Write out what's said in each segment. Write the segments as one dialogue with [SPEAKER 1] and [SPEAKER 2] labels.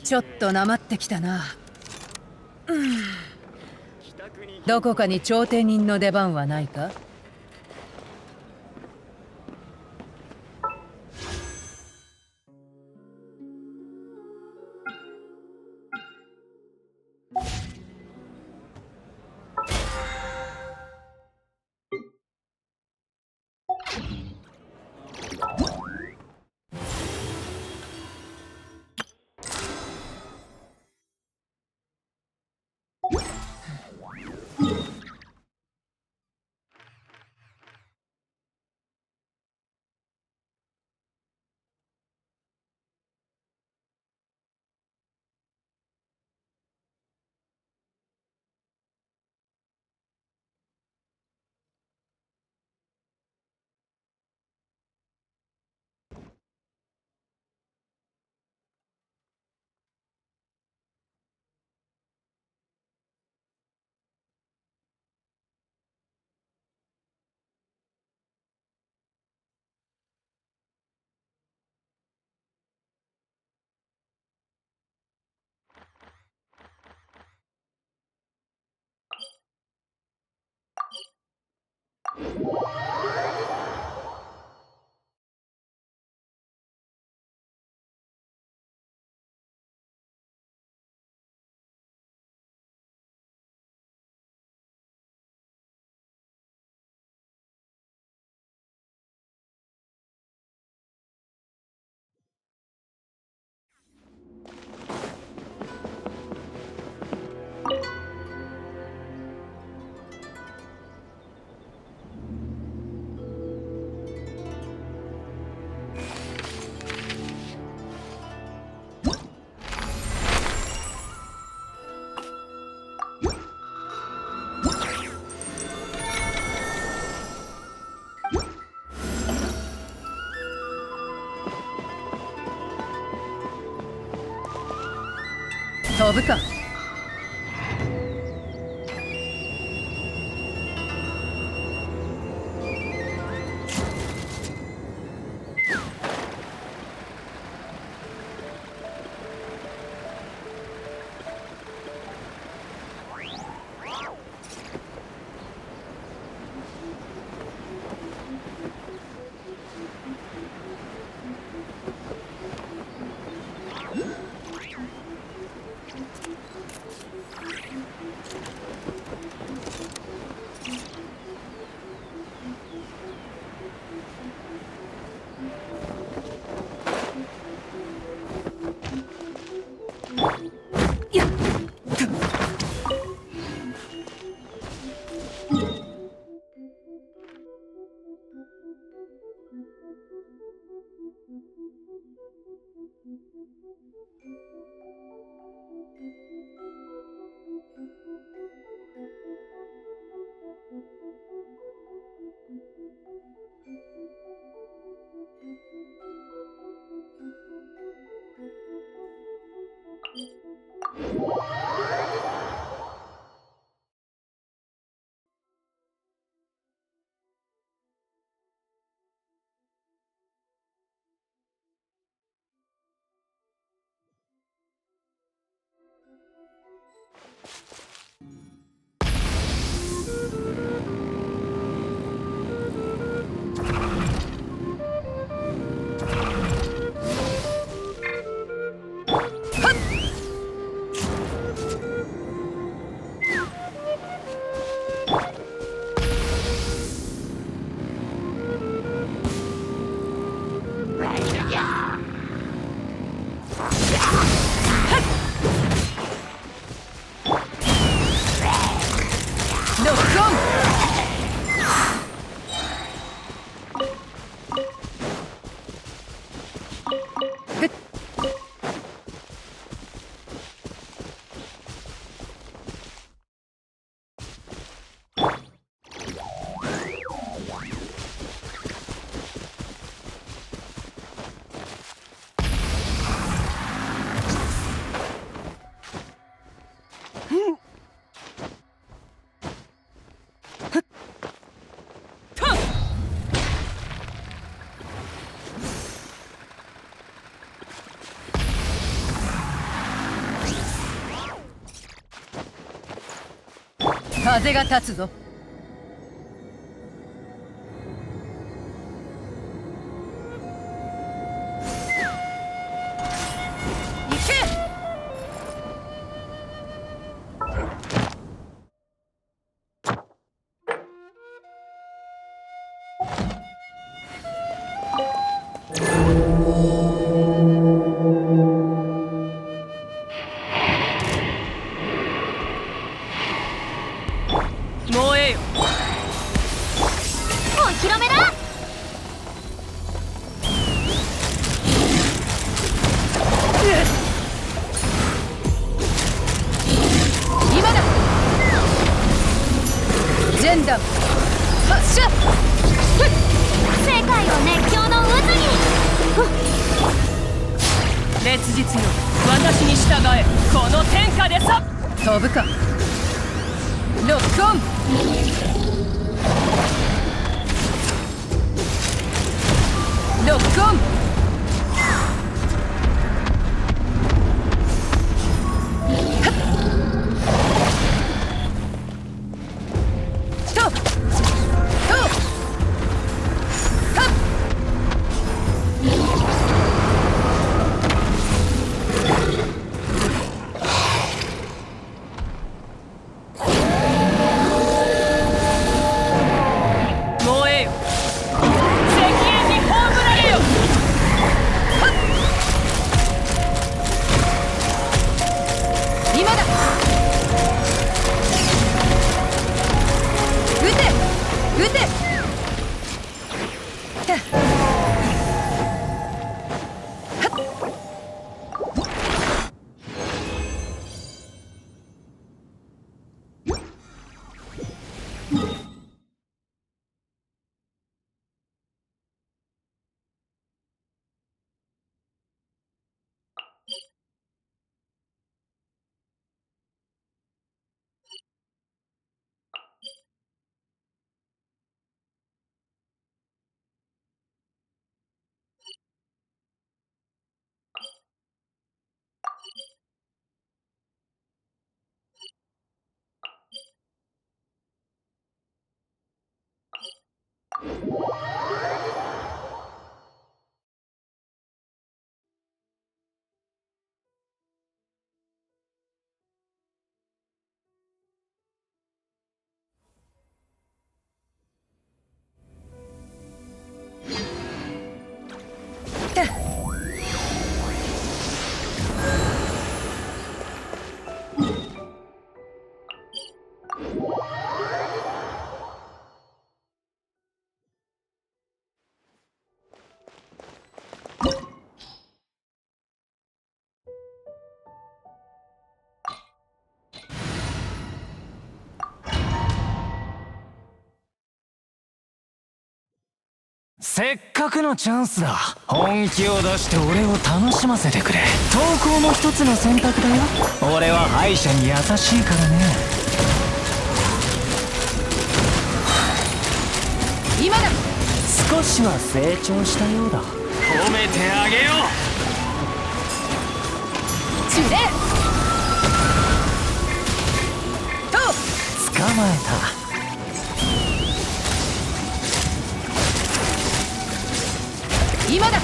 [SPEAKER 1] ちょっとなまってきたな。どこかに調停人の出番はないか？飛ぶか。風が立つぞ。行け。燃えよ。
[SPEAKER 2] お披露目だ。
[SPEAKER 1] 今だ。全弾発射。
[SPEAKER 2] 世界を熱狂の渦に。
[SPEAKER 1] 烈日よ、私に従え。この天下でさ。飛ぶか。ロックオン。ロックオン。ととはっ。燃えよ。石英に葬られよ。はっ。今だ。撃て撃て。はっ。
[SPEAKER 3] せっかくのチャンスだ。本気を出して俺を楽しませてくれ。投稿も一つの選択だよ。俺は敗者に優しいからね。
[SPEAKER 1] 今だ。
[SPEAKER 3] 少しは成長したようだ。褒めてあげよう。
[SPEAKER 1] 散れ。と
[SPEAKER 3] 捕まえた。
[SPEAKER 1] 今だ。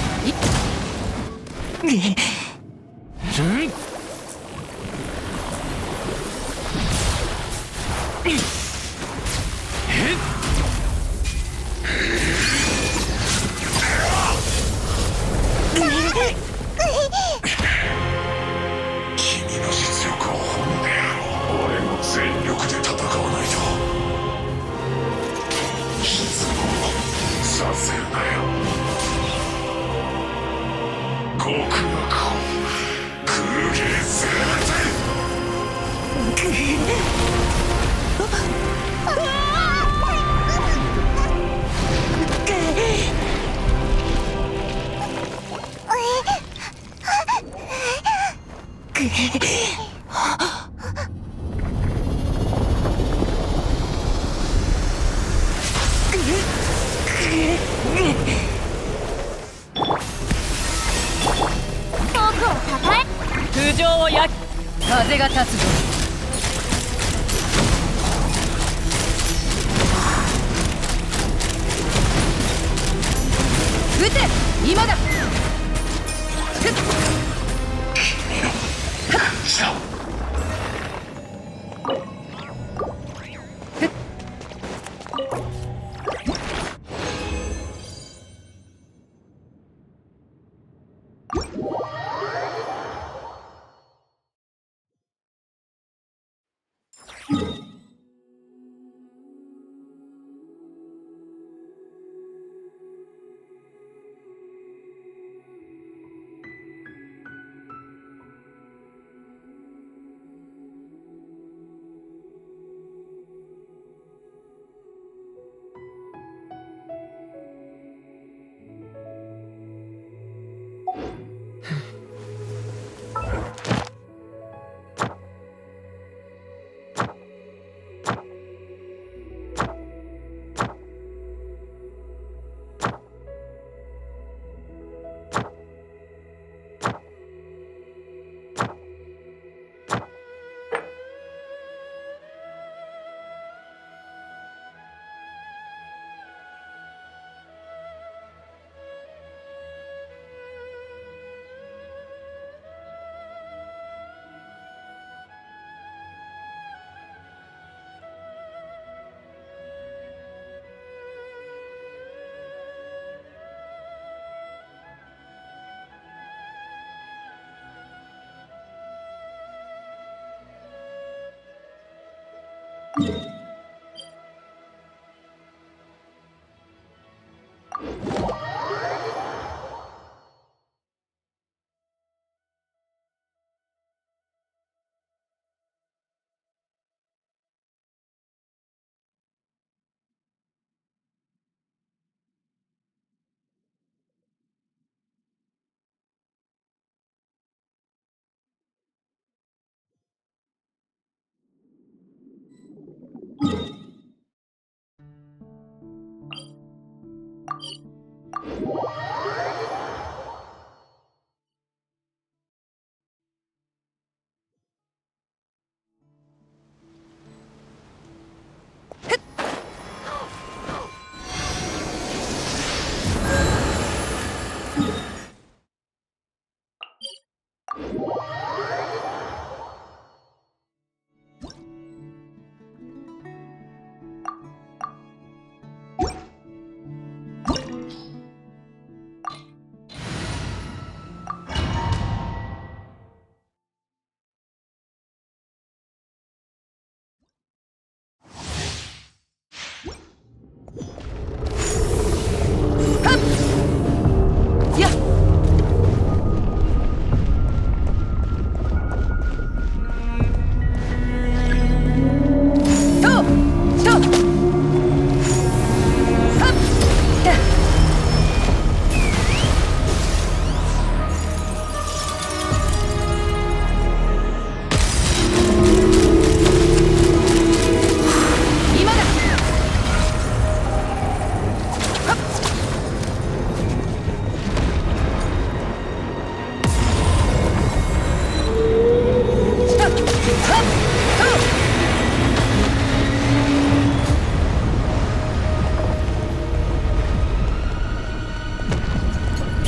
[SPEAKER 4] 君の実力を褒めて俺も全力で戦わないと。失望させるなよ。極楽を空芸せ
[SPEAKER 1] 浮上を風が立つぞ。撃て今だ。
[SPEAKER 4] さ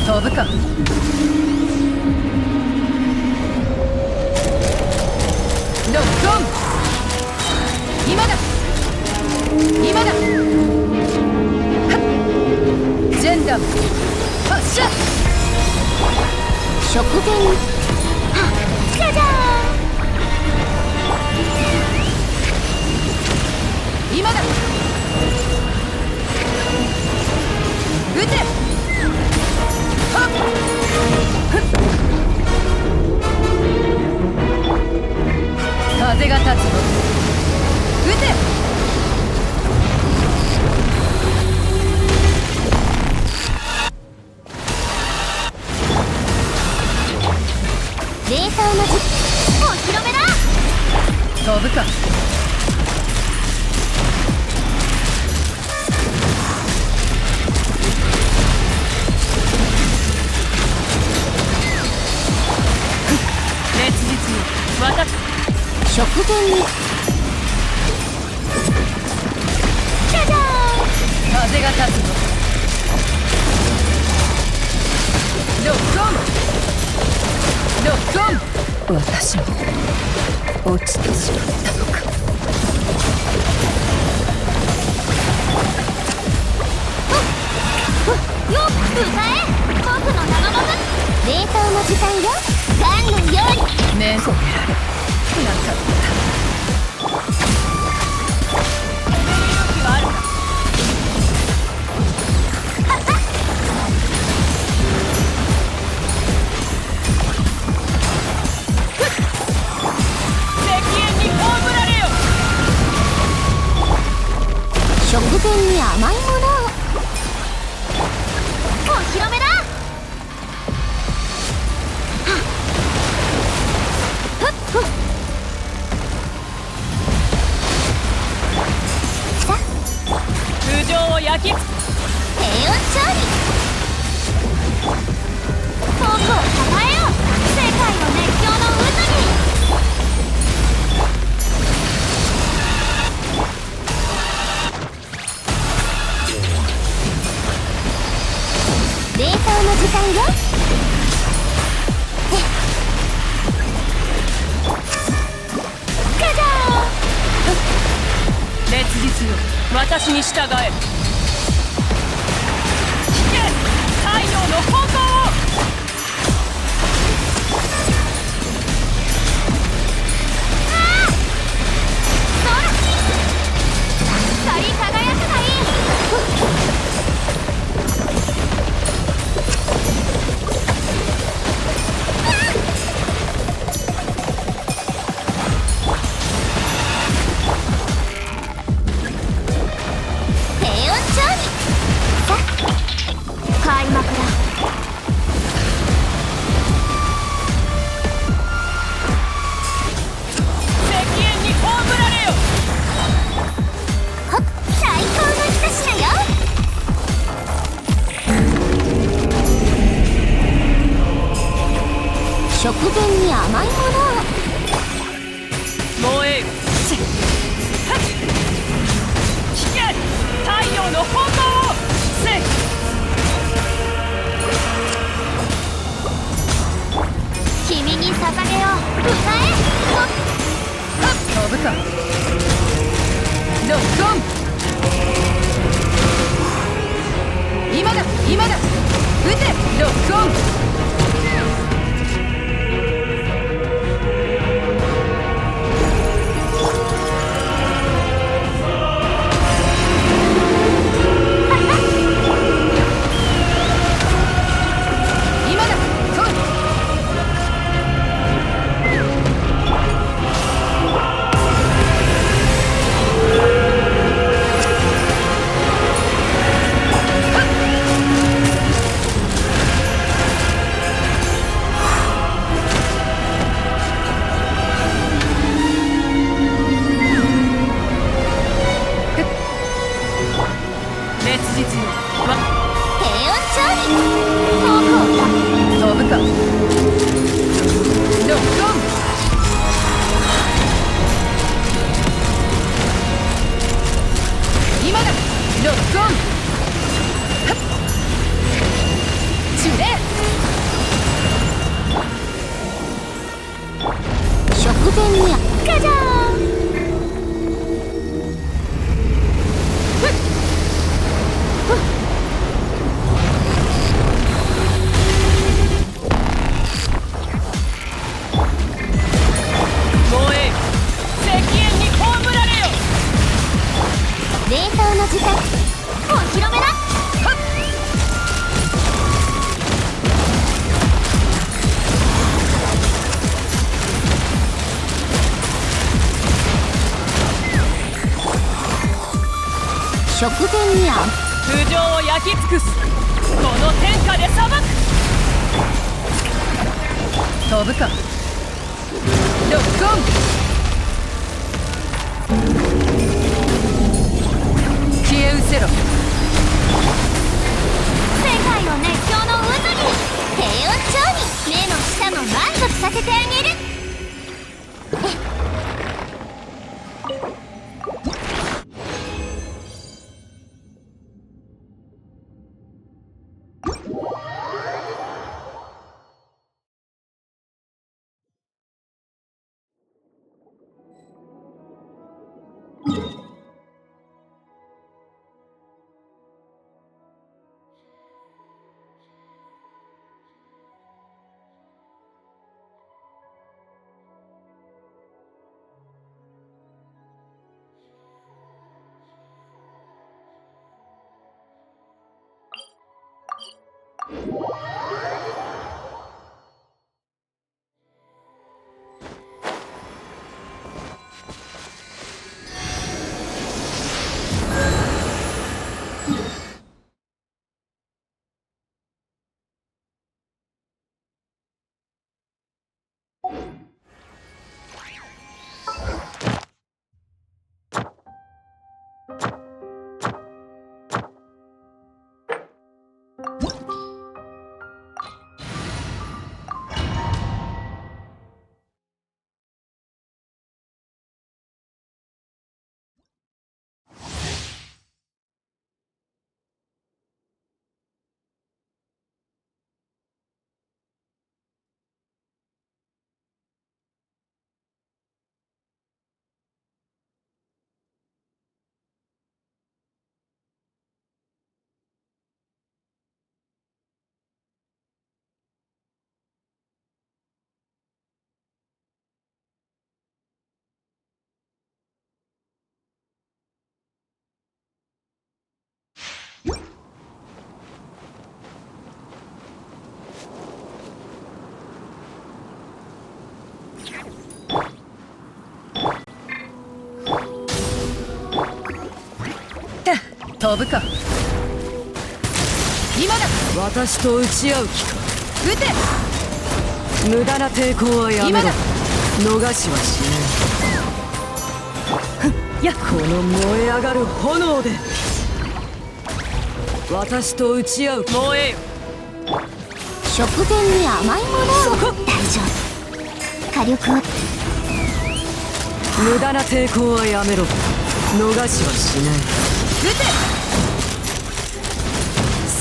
[SPEAKER 1] 飛ぶか。ロックオン。今だ今だ。はっジェンダー発射。
[SPEAKER 2] 食前はっじゃじゃ
[SPEAKER 1] 今だ。撃てはっふっ風が立つぞ。撃て
[SPEAKER 2] 冷凍の術お披露目だ。
[SPEAKER 1] 飛ぶか。烈日よ私
[SPEAKER 2] 食前にじゃじゃ
[SPEAKER 1] 風が立つぞ。ロックオンロックオン私も落ちてしまったのか。
[SPEAKER 2] よっ歌え僕の名のもと冷凍の時間よガンのように
[SPEAKER 1] 目覚められなか
[SPEAKER 2] 食前に甘いものをお披露目だ。
[SPEAKER 1] 頭上を焼き
[SPEAKER 2] 低温調理僕をたたえよ世界の熱狂の渦に冷凍の時間よガジャ
[SPEAKER 1] 烈日よ私に従え。引け太陽の方向を
[SPEAKER 2] 光り輝くがいい低温調理さ開幕だ。
[SPEAKER 1] 石煙に葬られよ。
[SPEAKER 2] ほっ最高の一品よ食前に甘いものを
[SPEAKER 1] 燃えよ。はっ引け太陽の方向をせい。
[SPEAKER 2] 君に捧げよう歌え
[SPEAKER 1] 飛ぶか。ロックオン今だ今だ撃てロックオン今だ来い。烈日よわ
[SPEAKER 2] 低温調理僕を
[SPEAKER 1] 飛ぶか。ロックオン今だロックオンはっジュレ
[SPEAKER 2] 食前にガジャーン
[SPEAKER 1] 燃えよ石煙に葬られよ。
[SPEAKER 2] 冷凍の時間お披露目だ。
[SPEAKER 1] はっ
[SPEAKER 2] 食前に
[SPEAKER 1] 頭上を焼き尽くすこの天下で裁く。飛ぶか。ロックオン消え失せろ。
[SPEAKER 2] 世界の熱狂の渦に低温調理目の下も満足させてあげる。
[SPEAKER 1] 飛ぶか。今だ。
[SPEAKER 5] 私と打ち合う気か。
[SPEAKER 1] 撃て。
[SPEAKER 5] 無駄な抵抗はやめろ。
[SPEAKER 1] 今だ。
[SPEAKER 5] 逃しはしない。やこの燃え上がる炎で私と打ち合う気。
[SPEAKER 1] 燃えよ。
[SPEAKER 2] 食前に甘いものを。大丈夫。火力を。
[SPEAKER 5] 無駄な抵抗はやめろ。逃しはしない。
[SPEAKER 1] 撃て。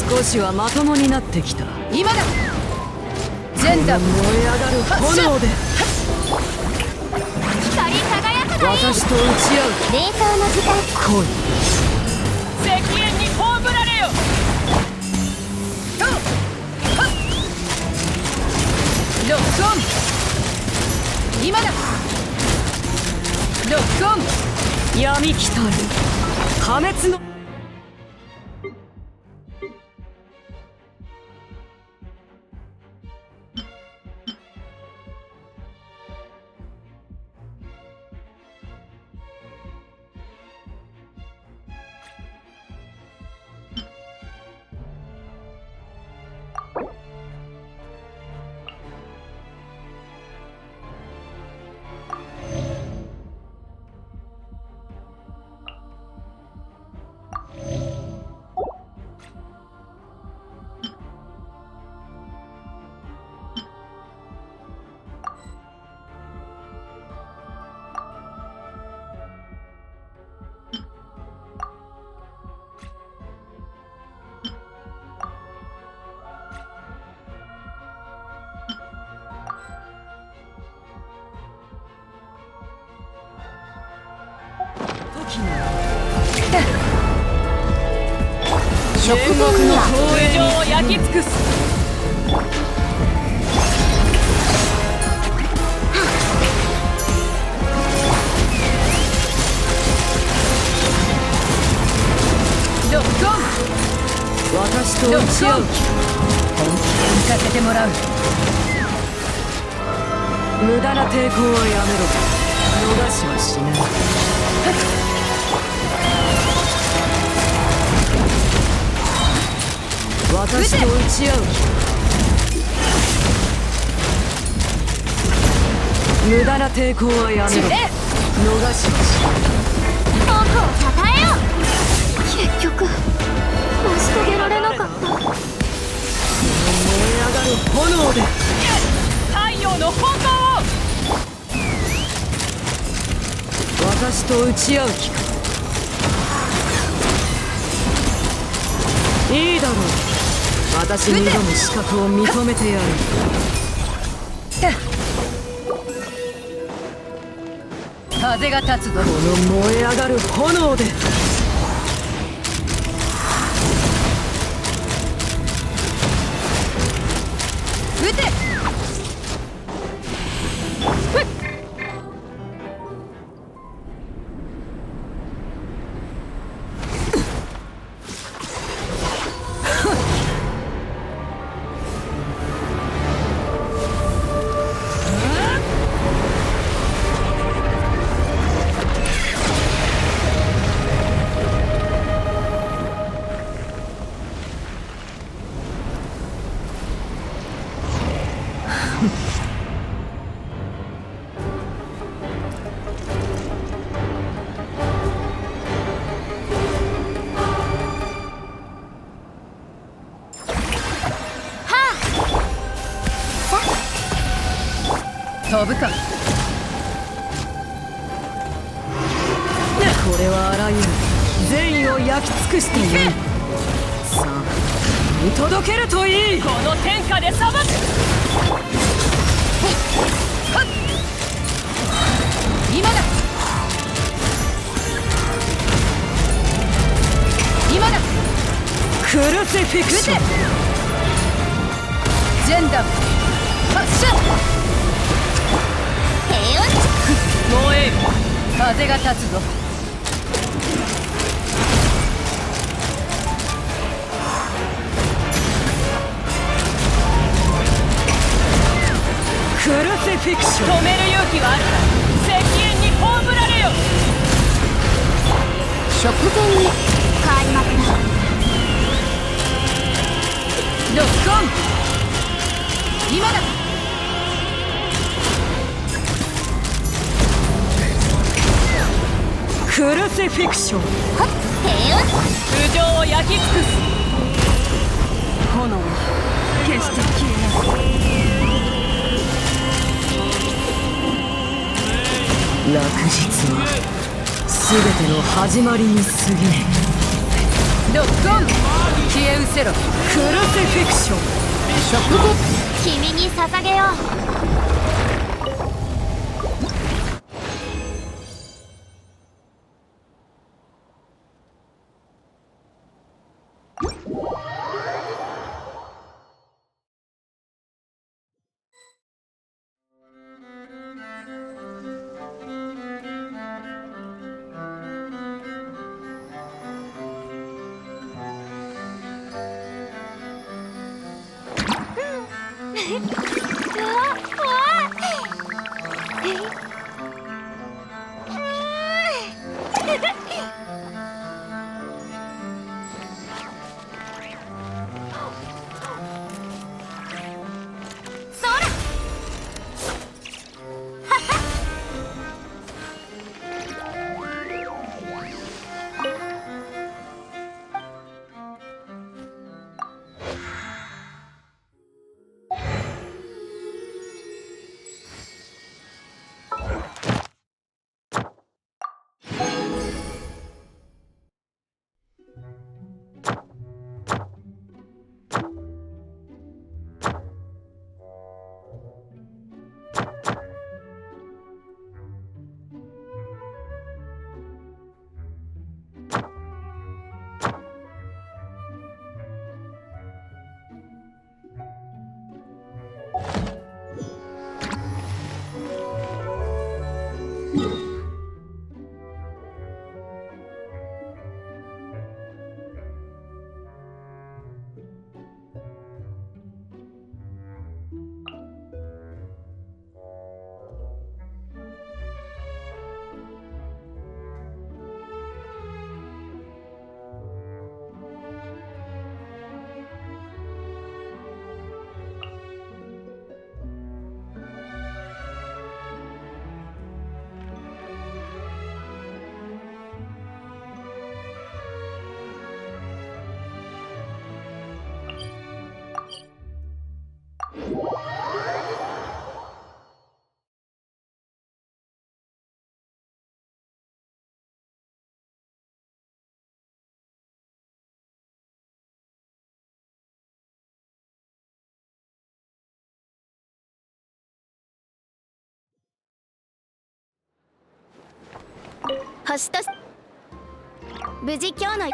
[SPEAKER 5] 少しはまともになってきた。
[SPEAKER 1] 今だ。ジェンダー。
[SPEAKER 5] 燃え上がる炎で
[SPEAKER 2] 光り輝かない。
[SPEAKER 5] 私と打ち合う
[SPEAKER 2] 冷凍の時間。
[SPEAKER 5] 来い。
[SPEAKER 1] 石煙に葬られよ。ロックオン。今だ。ロックオン。
[SPEAKER 5] 闇来たる破滅の時の
[SPEAKER 2] 食前には
[SPEAKER 1] 通常を焼き尽くす。ロックオン。
[SPEAKER 5] 私と打ち合う気。
[SPEAKER 1] 本気で行かせてもらう。
[SPEAKER 5] 無駄な抵抗はやめろ。逃しはしない。私と打ち合う気。無駄な抵抗はやめろ。逃しはしない。
[SPEAKER 2] 僕をたたえよ。結局成し遂げられなかった。
[SPEAKER 5] 燃え上がる炎で
[SPEAKER 1] 太陽の炎を。
[SPEAKER 5] 私と打ち合う気か。いいだろう。私に挑む資格を認めてやる。
[SPEAKER 1] 風が立つぞ。
[SPEAKER 5] この燃え上がる炎で
[SPEAKER 1] 撃て。飛ぶか。
[SPEAKER 5] これはあらゆる善意を焼き尽くしている。さあ見届けるといい。
[SPEAKER 1] この天下で裁く。今だ。今だ。
[SPEAKER 5] クルシフィクション。
[SPEAKER 1] ジェンダー発射。
[SPEAKER 2] 平穏。
[SPEAKER 1] 燃える。風が立つぞ。
[SPEAKER 5] クルシフィクション。
[SPEAKER 1] 止める勇気はあるか。石煙に葬られよ。
[SPEAKER 2] 食前に火開幕だ。
[SPEAKER 1] ロックオン。今だ。
[SPEAKER 5] クルシフィクション。
[SPEAKER 2] はっ、平穏。
[SPEAKER 5] 頭上を焼き尽くす。炎は決して消えない。落日は全ての始まりに過ぎない。
[SPEAKER 1] ロックオン。消え失せろ。
[SPEAKER 5] クルシフィクション。
[SPEAKER 1] 食後。
[SPEAKER 2] 君に捧げよう。星と無事今日の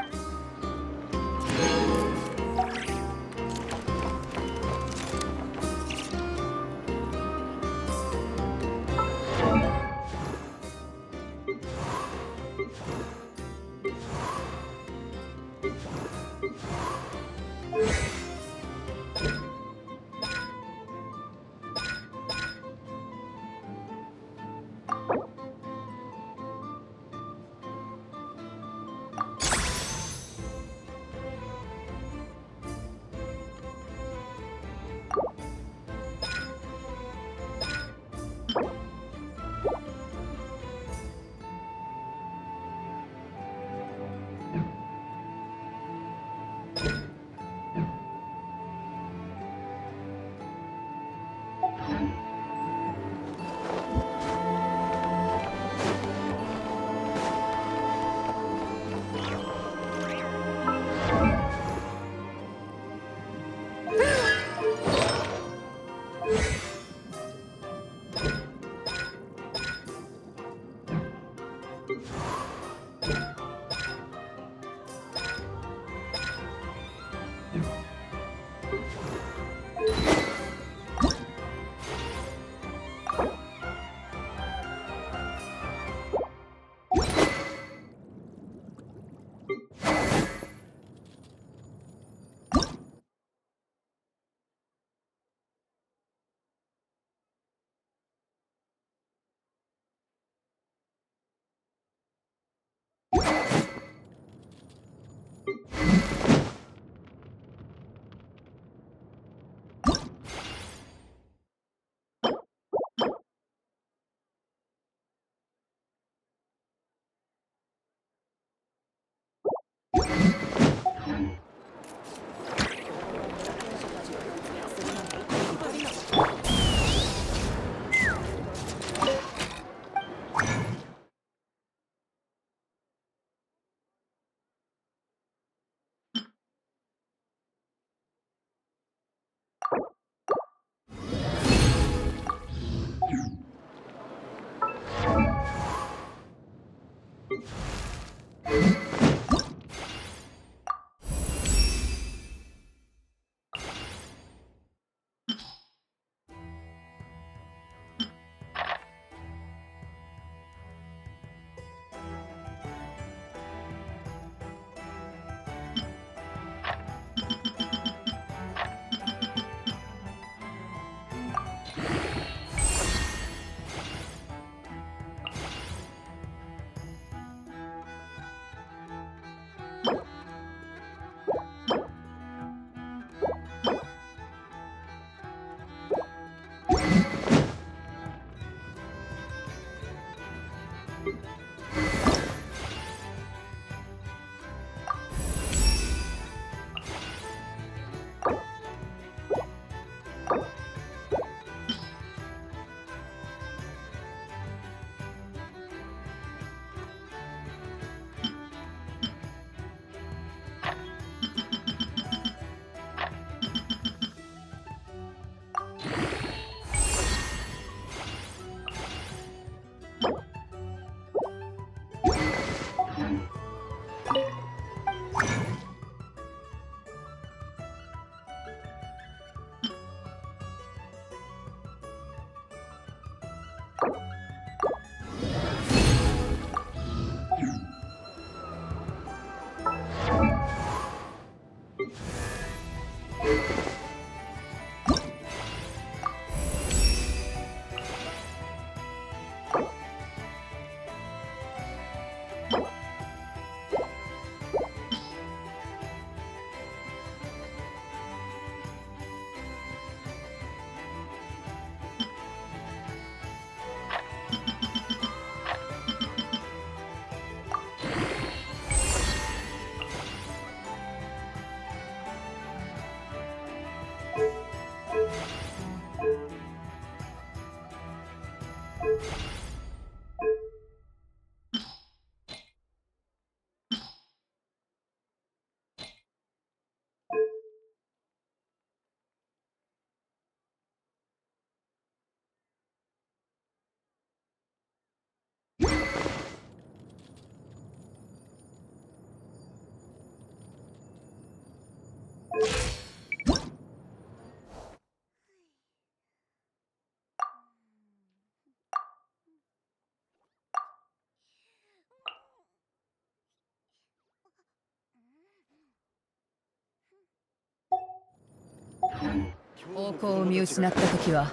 [SPEAKER 1] 方向を見失った時は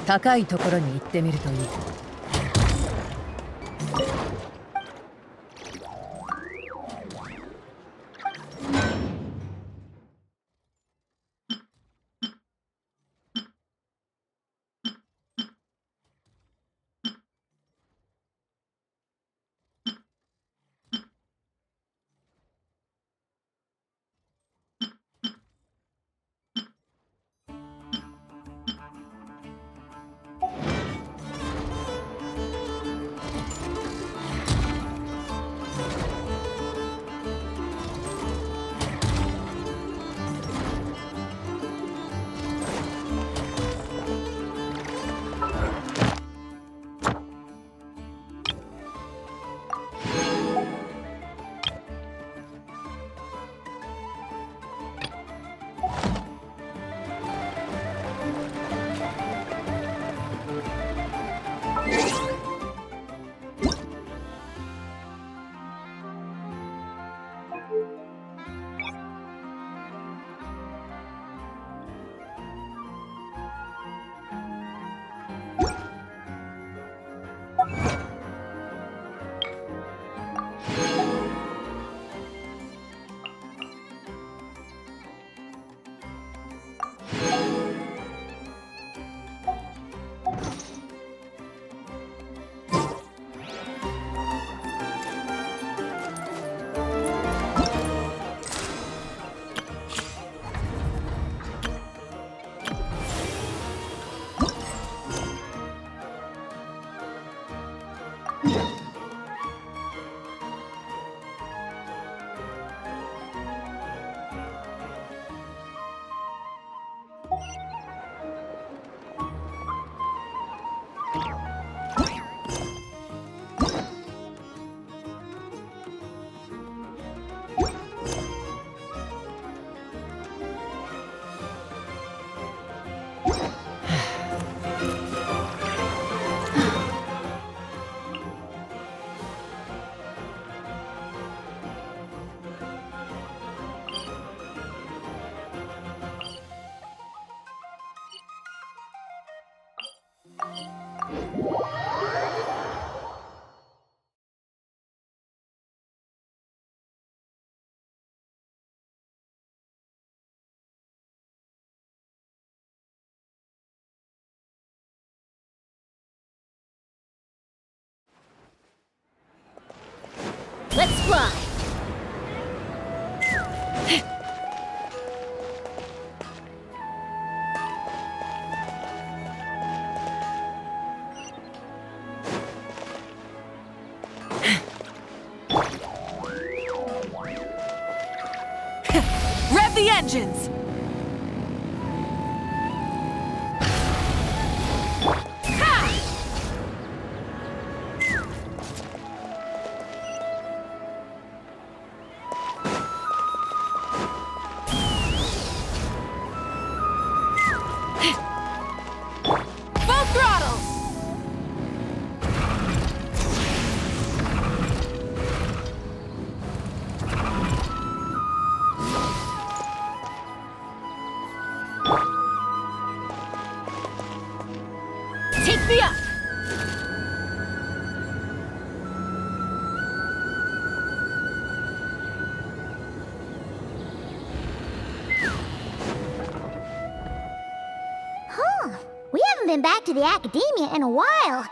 [SPEAKER 1] 高いところに行ってみるといい。
[SPEAKER 2] Let's fly.
[SPEAKER 5] Rev the engines! Full throttle! Take me up!
[SPEAKER 2] Huh. We haven't been back to the academia in a while.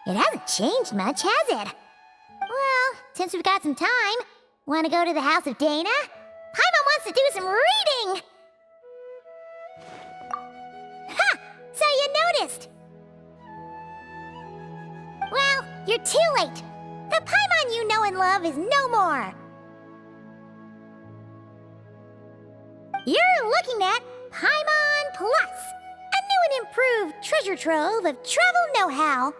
[SPEAKER 2] It hasn't changed much, has it? Well, since we've got some time, want to go to the house of Dana? Paimon wants to do some reading! Ha! So you noticed! Well, you're too late. The Paimon you know and love is no more. You're looking at Paimon Plus, a new and improved treasure trove of travel know-how.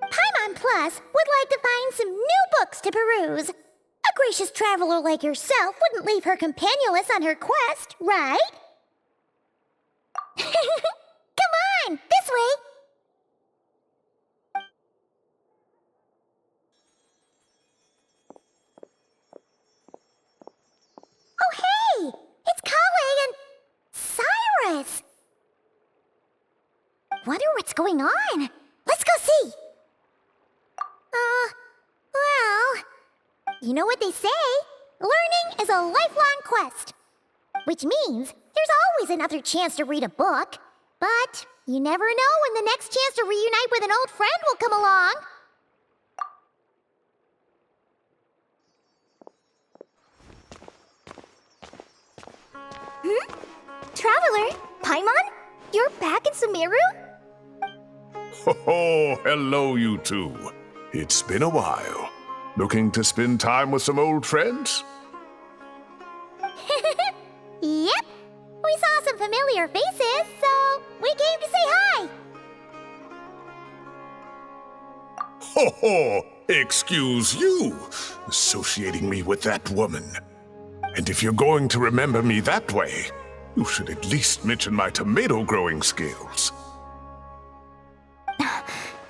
[SPEAKER 2] Paimon Plus would like to find some new books to peruse. A gracious traveler like yourself wouldn't leave her companionless on her quest, right? Come on, this way! Oh, hey! It's Kale and Cyrus! Wonder what's going on. Let's go see. Well, you know what they say. Learning is a lifelong quest. Which means there's always another chance to read a book. But you never know when the next chance to reunite with an old friend will come along. Traveler, Paimon? You're back in Sumeru?
[SPEAKER 4] Oh, hello, you two. It's been a while. Looking to spend time with some old friends?
[SPEAKER 2] Yep. We saw some familiar faces, so we came to say hi.
[SPEAKER 4] Ho ho! Excuse you, associating me with that woman. And if you're going to remember me that way, you should at least mention my tomato growing skills.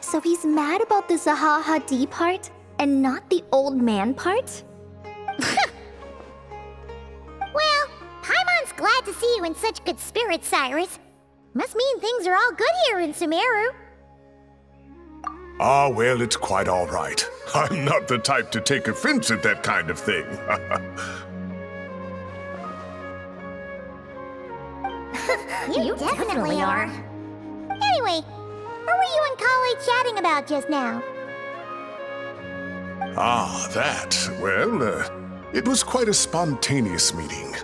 [SPEAKER 2] So he's mad about the Zaha D part and not the old man part? Well, Paimon's glad to see you in such good spirits, Cyrus. Must mean things are all good here in Sumeru.
[SPEAKER 4] Ah, well, it's quite all right. I'm not the type to take offense at that kind of thing.
[SPEAKER 2] You definitely are. Anyway, what were you and Kale chatting about just now?
[SPEAKER 4] Ah, that. Well, it was quite a spontaneous meeting.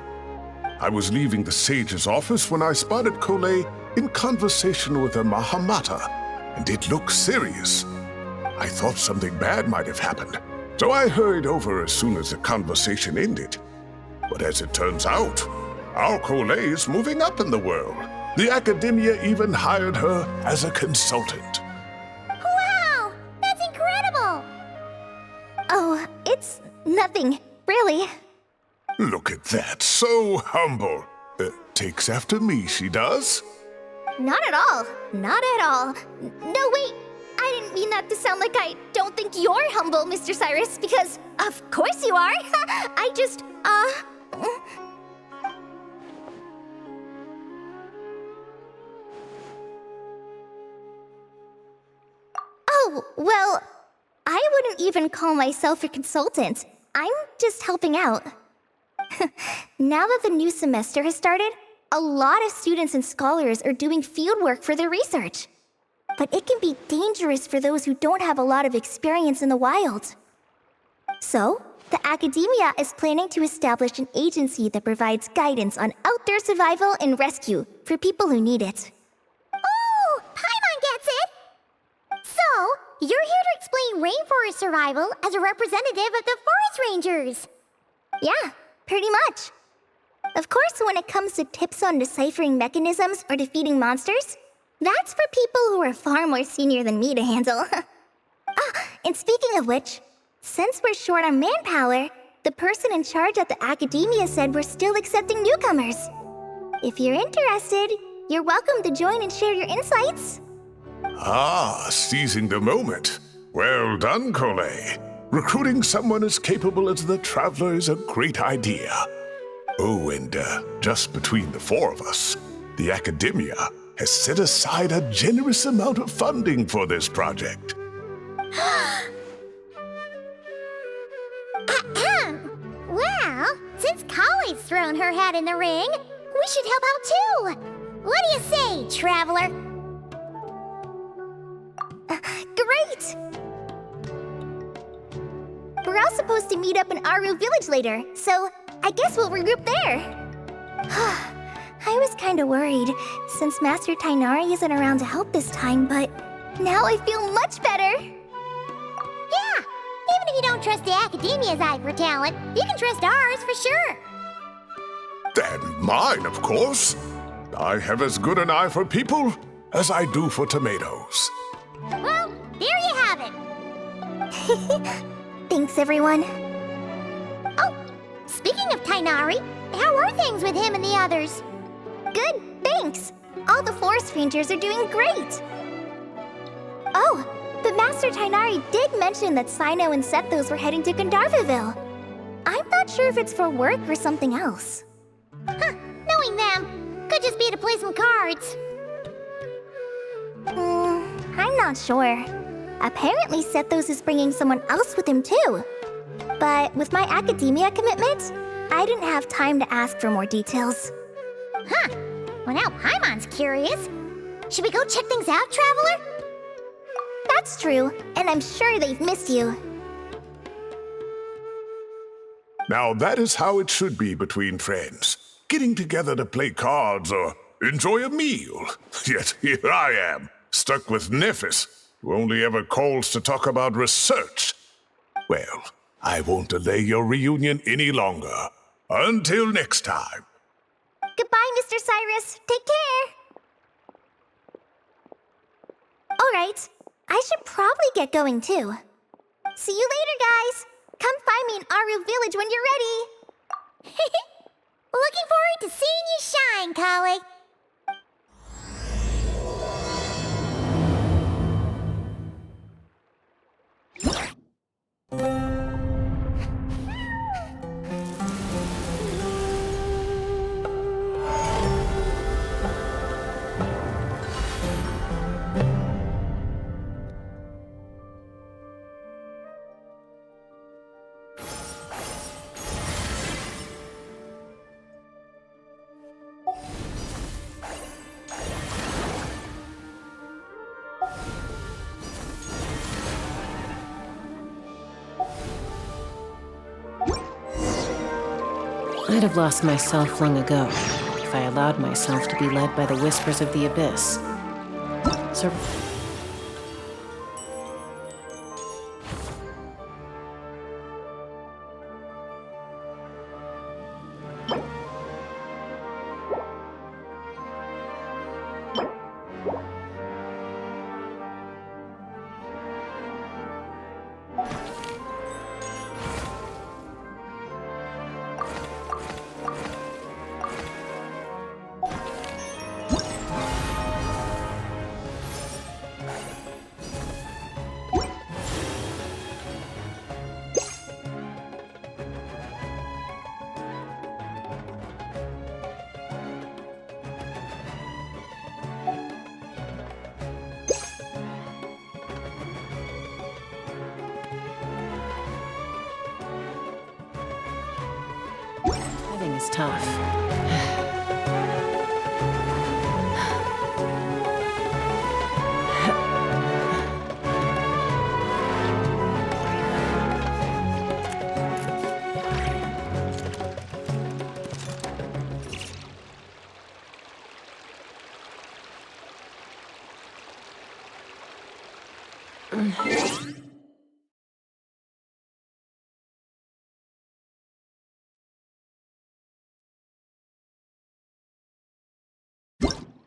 [SPEAKER 4] I was leaving the sage's office when I spotted Kole in conversation with a Mahamata, and it looked serious. I thought something bad might have happened, so I hurried over as soon as the conversation ended. But as it turns out, our Kole is moving up in the world. The academia even hired her as a consultant.
[SPEAKER 2] Wow! That's incredible! Oh, it's nothing, really.
[SPEAKER 4] Look at that, so humble. Takes after me, she does.
[SPEAKER 2] Not at all. Not at all. No, wait. I didn't mean that to sound like I don't think you're humble, Mr. Cyrus, because of course you are. I just, Oh, well, I wouldn't even call myself a consultant. I'm just helping out. Now that the new semester has started, a lot of students and scholars are doing fieldwork for their research. But it can be dangerous for those who don't have a lot of experience in the wild. So, the academia is planning to establish an agency that provides guidance on outdoor survival and rescue for people who need it.
[SPEAKER 6] Oh, Paimon gets it! So, you're here to explain rainforest survival as a representative of the forest rangers.
[SPEAKER 2] Yeah, pretty much. Of course, when it comes to tips on deciphering mechanisms or defeating monsters, that's for people who are far more senior than me to handle. And speaking of which, since we're short on manpower, the person in charge at the academia said we're still accepting newcomers. If you're interested, you're welcome to join and share your insights.
[SPEAKER 4] Ah, seizing the moment. Well done, Cole. Recruiting someone as capable as the Traveler is a great idea. Oh, and just between the four of us, the academia has set aside a generous amount of funding for this project.
[SPEAKER 6] Well, since Kali's thrown her hat in the ring, we should help out too. What do you say, Traveler?
[SPEAKER 2] Great! We're all supposed to meet up in Aru Village later, so I guess we'll regroup there. I was kinda worried, since Master Tainari isn't around to help this time, but now I feel much better.
[SPEAKER 6] Yeah, even if you don't trust the academia's eye for talent, you can trust ours for sure.
[SPEAKER 4] And mine, of course. I have as good an eye for people as I do for tomatoes.
[SPEAKER 6] Well, there you have it.
[SPEAKER 2] Thanks, everyone.
[SPEAKER 6] Oh, speaking of Tainari, how are things with him and the others?
[SPEAKER 2] Good, thanks. All the forest rangers are doing great. Oh, but Master Tainari did mention that Sino and Sethos were heading to Gandharvaville. I'm not sure if it's for work or something else.
[SPEAKER 6] Huh, knowing them, could just be to play some cards.
[SPEAKER 2] I'm not sure. Apparently Sethos is bringing someone else with him too. But with my academia commitment, I didn't have time to ask for more details.
[SPEAKER 6] Huh, well now Paimon's curious. Should we go check things out, Traveler?
[SPEAKER 2] That's true, and I'm sure they've missed you.
[SPEAKER 4] Now that is how it should be between friends. Getting together to play cards or enjoy a meal. Yet here I am, stuck with Nephis, who only ever calls to talk about research. Well, I won't delay your reunion any longer. Until next time.
[SPEAKER 2] Goodbye, Mr. Cyrus. Take care. All right, I should probably get going too. See you later, guys. Come find me in Aru Village when you're ready.
[SPEAKER 6] Looking forward to seeing you shine, Kali.
[SPEAKER 5] I'd have lost myself long ago if I allowed myself to be led by the whispers of the abyss. So... is tough.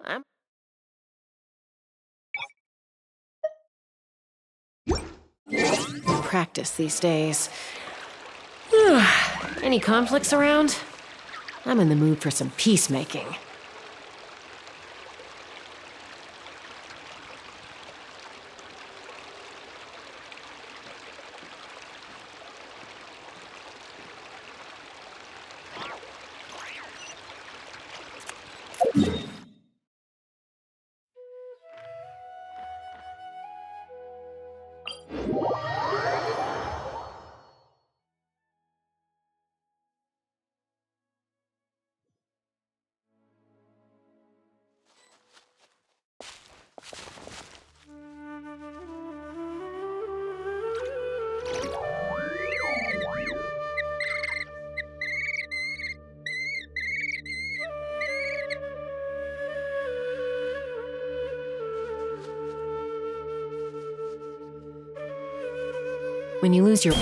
[SPEAKER 5] I'm practice these days. Any conflicts around? I'm in the mood for some peacemaking. When you lose your...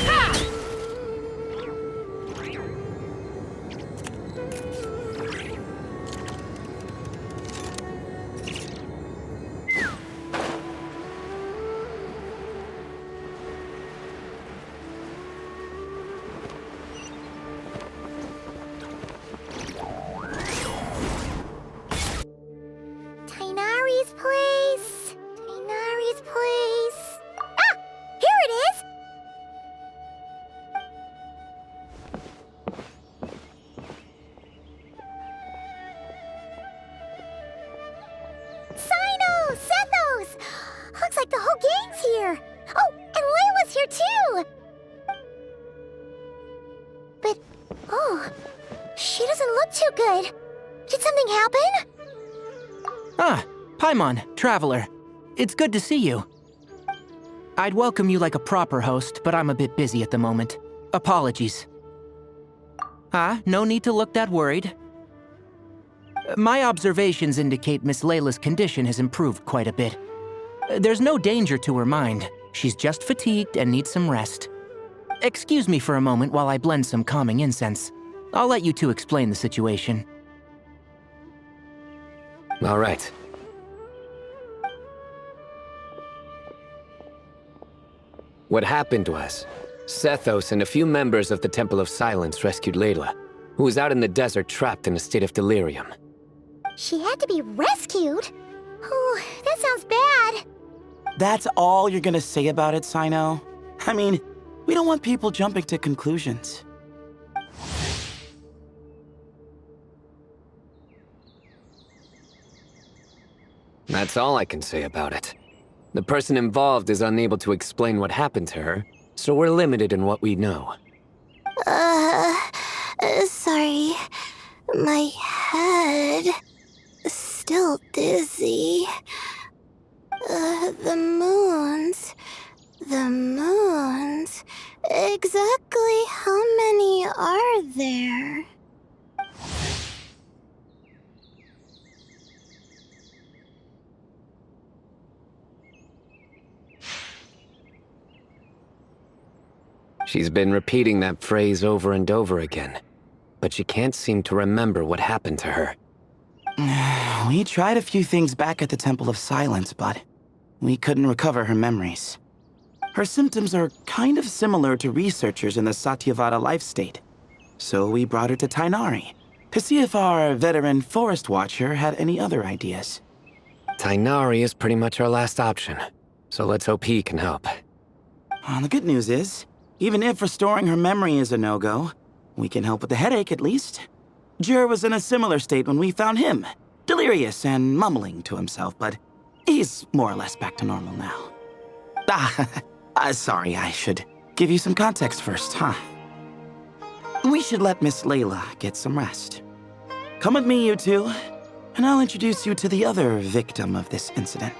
[SPEAKER 6] Tainari's place. Tainari's place. Ah! Here it is! Sino! Sethos! Looks like the whole gang's here. Oh, and Layla's here too! But, oh, she doesn't look too good. Did something happen?
[SPEAKER 7] Ah, Paimon, Traveler. It's good to see you. I'd welcome you like a proper host, but I'm a bit busy at the moment. Apologies. Ah, no need to look that worried. My observations indicate Miss Layla's condition has improved quite a bit. There's no danger to her mind. She's just fatigued and needs some rest. Excuse me for a moment while I blend some calming incense. I'll let you two explain the situation.
[SPEAKER 8] All right. What happened was, Sethos and a few members of the Temple of Silence rescued Layla, who was out in the desert trapped in a state of delirium.
[SPEAKER 6] She had to be rescued? Oh, that sounds bad.
[SPEAKER 9] That's all you're gonna say about it, Sino? I mean, we don't want people jumping to conclusions.
[SPEAKER 8] That's all I can say about it. The person involved is unable to explain what happened to her, so we're limited in what we know.
[SPEAKER 6] Sorry. My head... still dizzy. The moons... Exactly how many are there?
[SPEAKER 8] She's been repeating that phrase over and over again, but she can't seem to remember what happened to her.
[SPEAKER 9] We tried a few things back at the Temple of Silence, but we couldn't recover her memories. Her symptoms are kind of similar to researchers in the Satyavada life state. So we brought her to Tainari to see if our veteran forest watcher had any other ideas.
[SPEAKER 8] Tainari is pretty much our last option, so let's hope he can help.
[SPEAKER 9] Well, the good news is, even if restoring her memory is a no-go, we can help with the headache at least. Jur was in a similar state when we found him, delirious and mumbling to himself, but he's more or less back to normal now. Sorry, I should give you some context first, huh? We should let Miss Layla get some rest. Come with me, you two, and I'll introduce you to the other victim of this incident.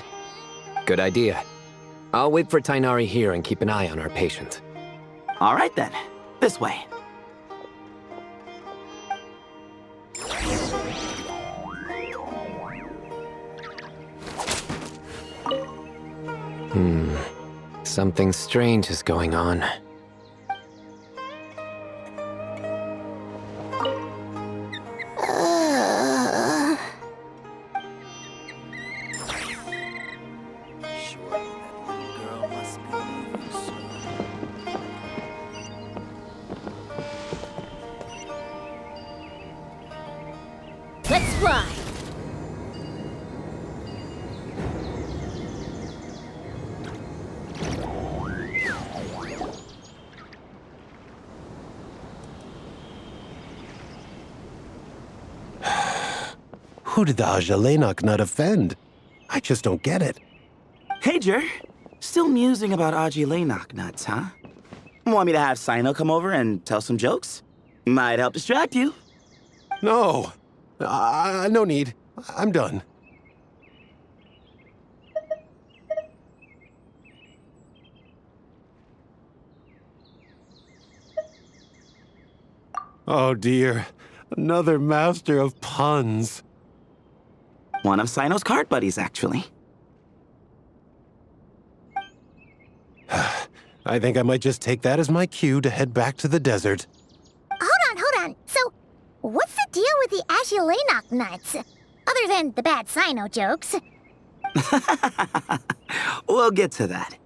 [SPEAKER 8] Good idea. I'll wait for Tainari here and keep an eye on our patient.
[SPEAKER 9] All right then, this way.
[SPEAKER 8] Something strange is going on.
[SPEAKER 6] Let's fly!
[SPEAKER 10] Who did the Ajalenok nut offend? I just don't get it.
[SPEAKER 9] Hey, Jer. Still musing about Aji nuts, huh? Want me to have Sino come over and tell some jokes? Might help distract you.
[SPEAKER 10] No. No need. I'm done. Oh dear. Another master of puns.
[SPEAKER 9] One of Sino's card buddies, actually.
[SPEAKER 10] I think I might just take that as my cue to head back to the desert.
[SPEAKER 6] Hold on. So, what's the deal with the Ashilenok nuts? Other than the bad Sino jokes.
[SPEAKER 9] We'll get to that.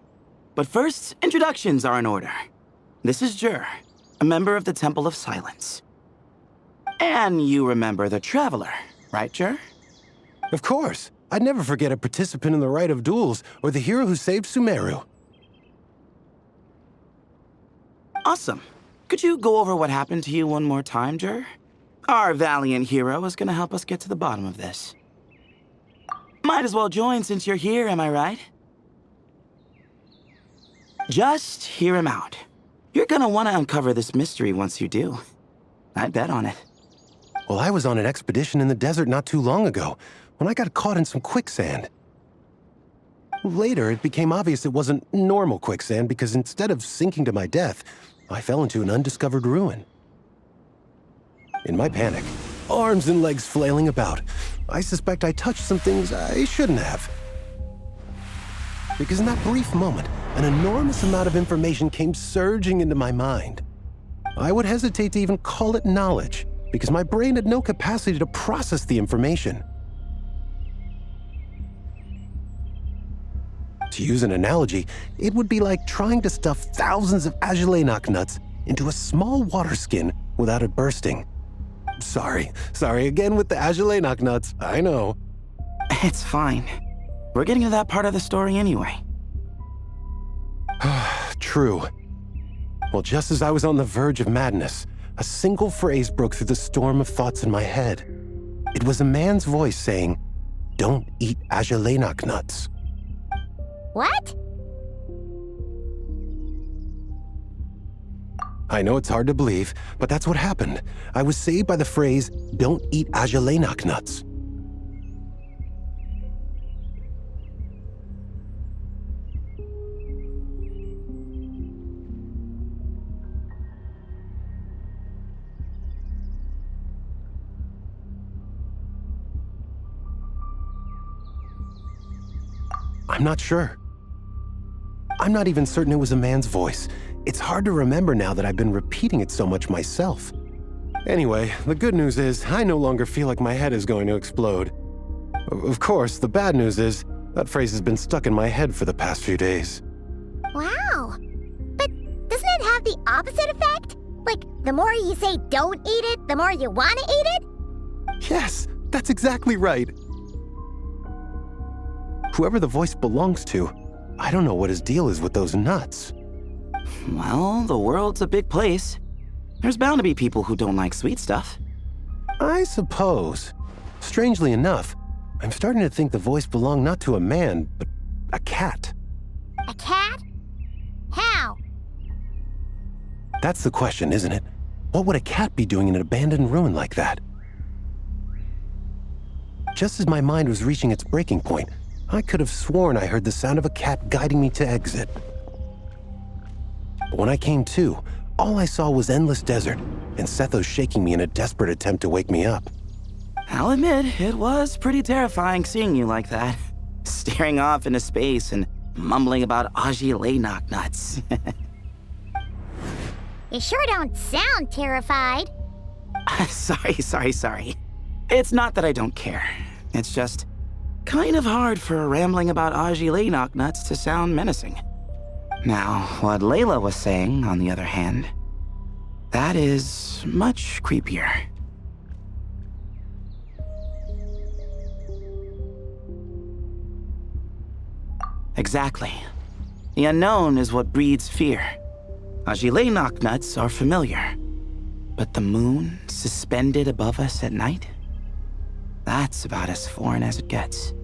[SPEAKER 9] But first, introductions are in order. This is Jer, a member of the Temple of Silence. And you remember the Traveler, right, Jer?
[SPEAKER 10] Of course. I'd never forget a participant in the Rite of Duels or the hero who saved Sumeru.
[SPEAKER 9] Awesome. Could you go over what happened to you one more time, Jer? Our valiant hero is gonna help us get to the bottom of this. Might as well join since you're here, am I right? Just hear him out. You're gonna want to uncover this mystery once you do. I'd bet on it.
[SPEAKER 10] Well, I was on an expedition in the desert not too long ago, when I got caught in some quicksand. Later, it became obvious it wasn't normal quicksand because instead of sinking to my death, I fell into an undiscovered ruin. In my panic, arms and legs flailing about, I suspect I touched some things I shouldn't have. Because in that brief moment, an enormous amount of information came surging into my mind. I would hesitate to even call it knowledge, because my brain had no capacity to process the information. To use an analogy, it would be like trying to stuff thousands of Ajalenok nuts into a small water skin without it bursting. Sorry again with the Ajalenok nuts, I know.
[SPEAKER 9] It's fine. We're getting to that part of the story anyway.
[SPEAKER 10] True. Well, just as I was on the verge of madness, a single phrase broke through the storm of thoughts in my head. It was a man's voice saying, "Don't eat Ajalenok nuts."
[SPEAKER 6] What?
[SPEAKER 10] I know it's hard to believe, but that's what happened. I was saved by the phrase, "Don't eat Ajalenok nuts." I'm not sure. I'm not even certain it was a man's voice. It's hard to remember now that I've been repeating it so much myself. Anyway, the good news is I no longer feel like my head is going to explode. Of course, the bad news is that phrase has been stuck in my head for the past few days.
[SPEAKER 6] Wow. But doesn't it have the opposite effect? Like, the more you say don't eat it, the more you want to eat it?
[SPEAKER 10] Yes, that's exactly right. Whoever the voice belongs to, I don't know what his deal is with those nuts.
[SPEAKER 9] Well, the world's a big place. There's bound to be people who don't like sweet stuff.
[SPEAKER 10] I suppose. Strangely enough, I'm starting to think the voice belonged not to a man, but a cat.
[SPEAKER 6] A cat? How?
[SPEAKER 10] That's the question, isn't it? What would a cat be doing in an abandoned ruin like that? Just as my mind was reaching its breaking point, I could have sworn I heard the sound of a cat guiding me to exit. But when I came to, all I saw was endless desert, and Sethos shaking me in a desperate attempt to wake me up.
[SPEAKER 9] I'll admit, it was pretty terrifying seeing you like that. Staring off into space and mumbling about Aji knock-nuts.
[SPEAKER 6] You sure don't sound terrified.
[SPEAKER 9] Sorry. It's not that I don't care. It's just kind of hard for rambling about Aji knock-nuts to sound menacing. Now, what Layla was saying, on the other hand, that is much creepier. Exactly. The unknown is what breeds fear. Aji knock-nuts are familiar. But the moon suspended above us at night? That's about as foreign as it gets.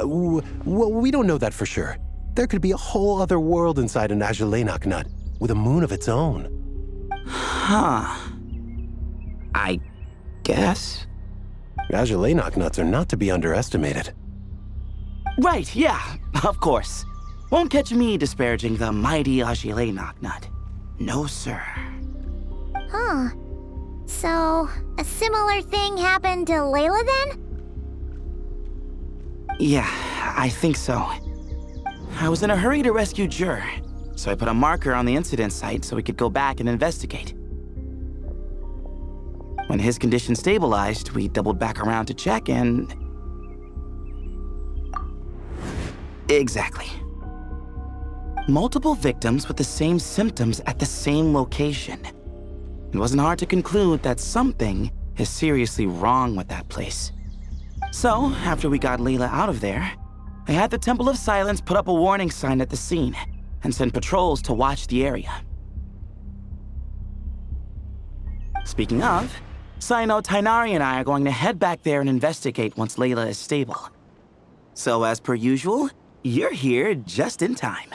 [SPEAKER 10] Well, we don't know that for sure. There could be a whole other world inside an Aji nut, with a moon of its own.
[SPEAKER 9] Huh. I guess.
[SPEAKER 10] Aji nuts are not to be underestimated.
[SPEAKER 9] Right, yeah, of course. Won't catch me disparaging the mighty Aji knock-nut. No, sir.
[SPEAKER 6] Huh. So, a similar thing happened to Layla then?
[SPEAKER 9] Yeah, I think so. I was in a hurry to rescue Jur, so I put a marker on the incident site so we could go back and investigate. When his condition stabilized, we doubled back around to check and... Exactly. Multiple victims with the same symptoms at the same location. It wasn't hard to conclude that something is seriously wrong with that place. So, after we got Layla out of there, I had the Temple of Silence put up a warning sign at the scene and send patrols to watch the area. Speaking of, Sino, Tainari, and I are going to head back there and investigate once Layla is stable. So, as per usual, you're here just in time.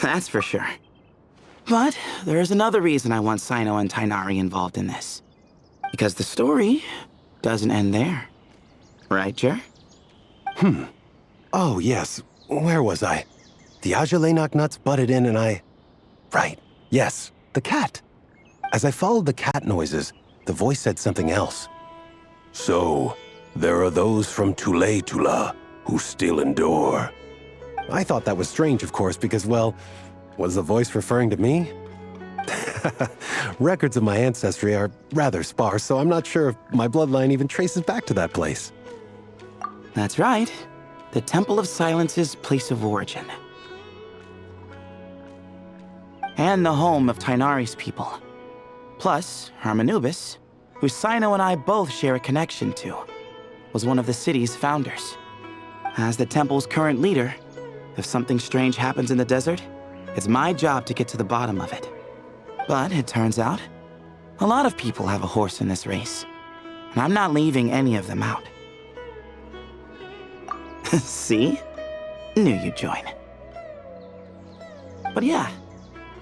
[SPEAKER 9] That's for sure. But there's another reason I want Sino and Tainari involved in this. Because the story doesn't end there. Right, Jer?
[SPEAKER 10] Oh, yes. Where was I? The Aji nuts butted in and I... Right. Yes, the cat. As I followed the cat noises, the voice said something else. So, there are those from Tula who still endure. I thought that was strange, of course, because, well, was the voice referring to me? Records of my ancestry are rather sparse, so I'm not sure if my bloodline even traces back to that place.
[SPEAKER 9] That's right. The Temple of Silence's place of origin. And the home of Tainari's people. Plus, Hermanubis, who Sino and I both share a connection to, was one of the city's founders. As the temple's current leader, if something strange happens in the desert, it's my job to get to the bottom of it. But it turns out, a lot of people have a horse in this race, and I'm not leaving any of them out. See? Knew you'd join. But yeah,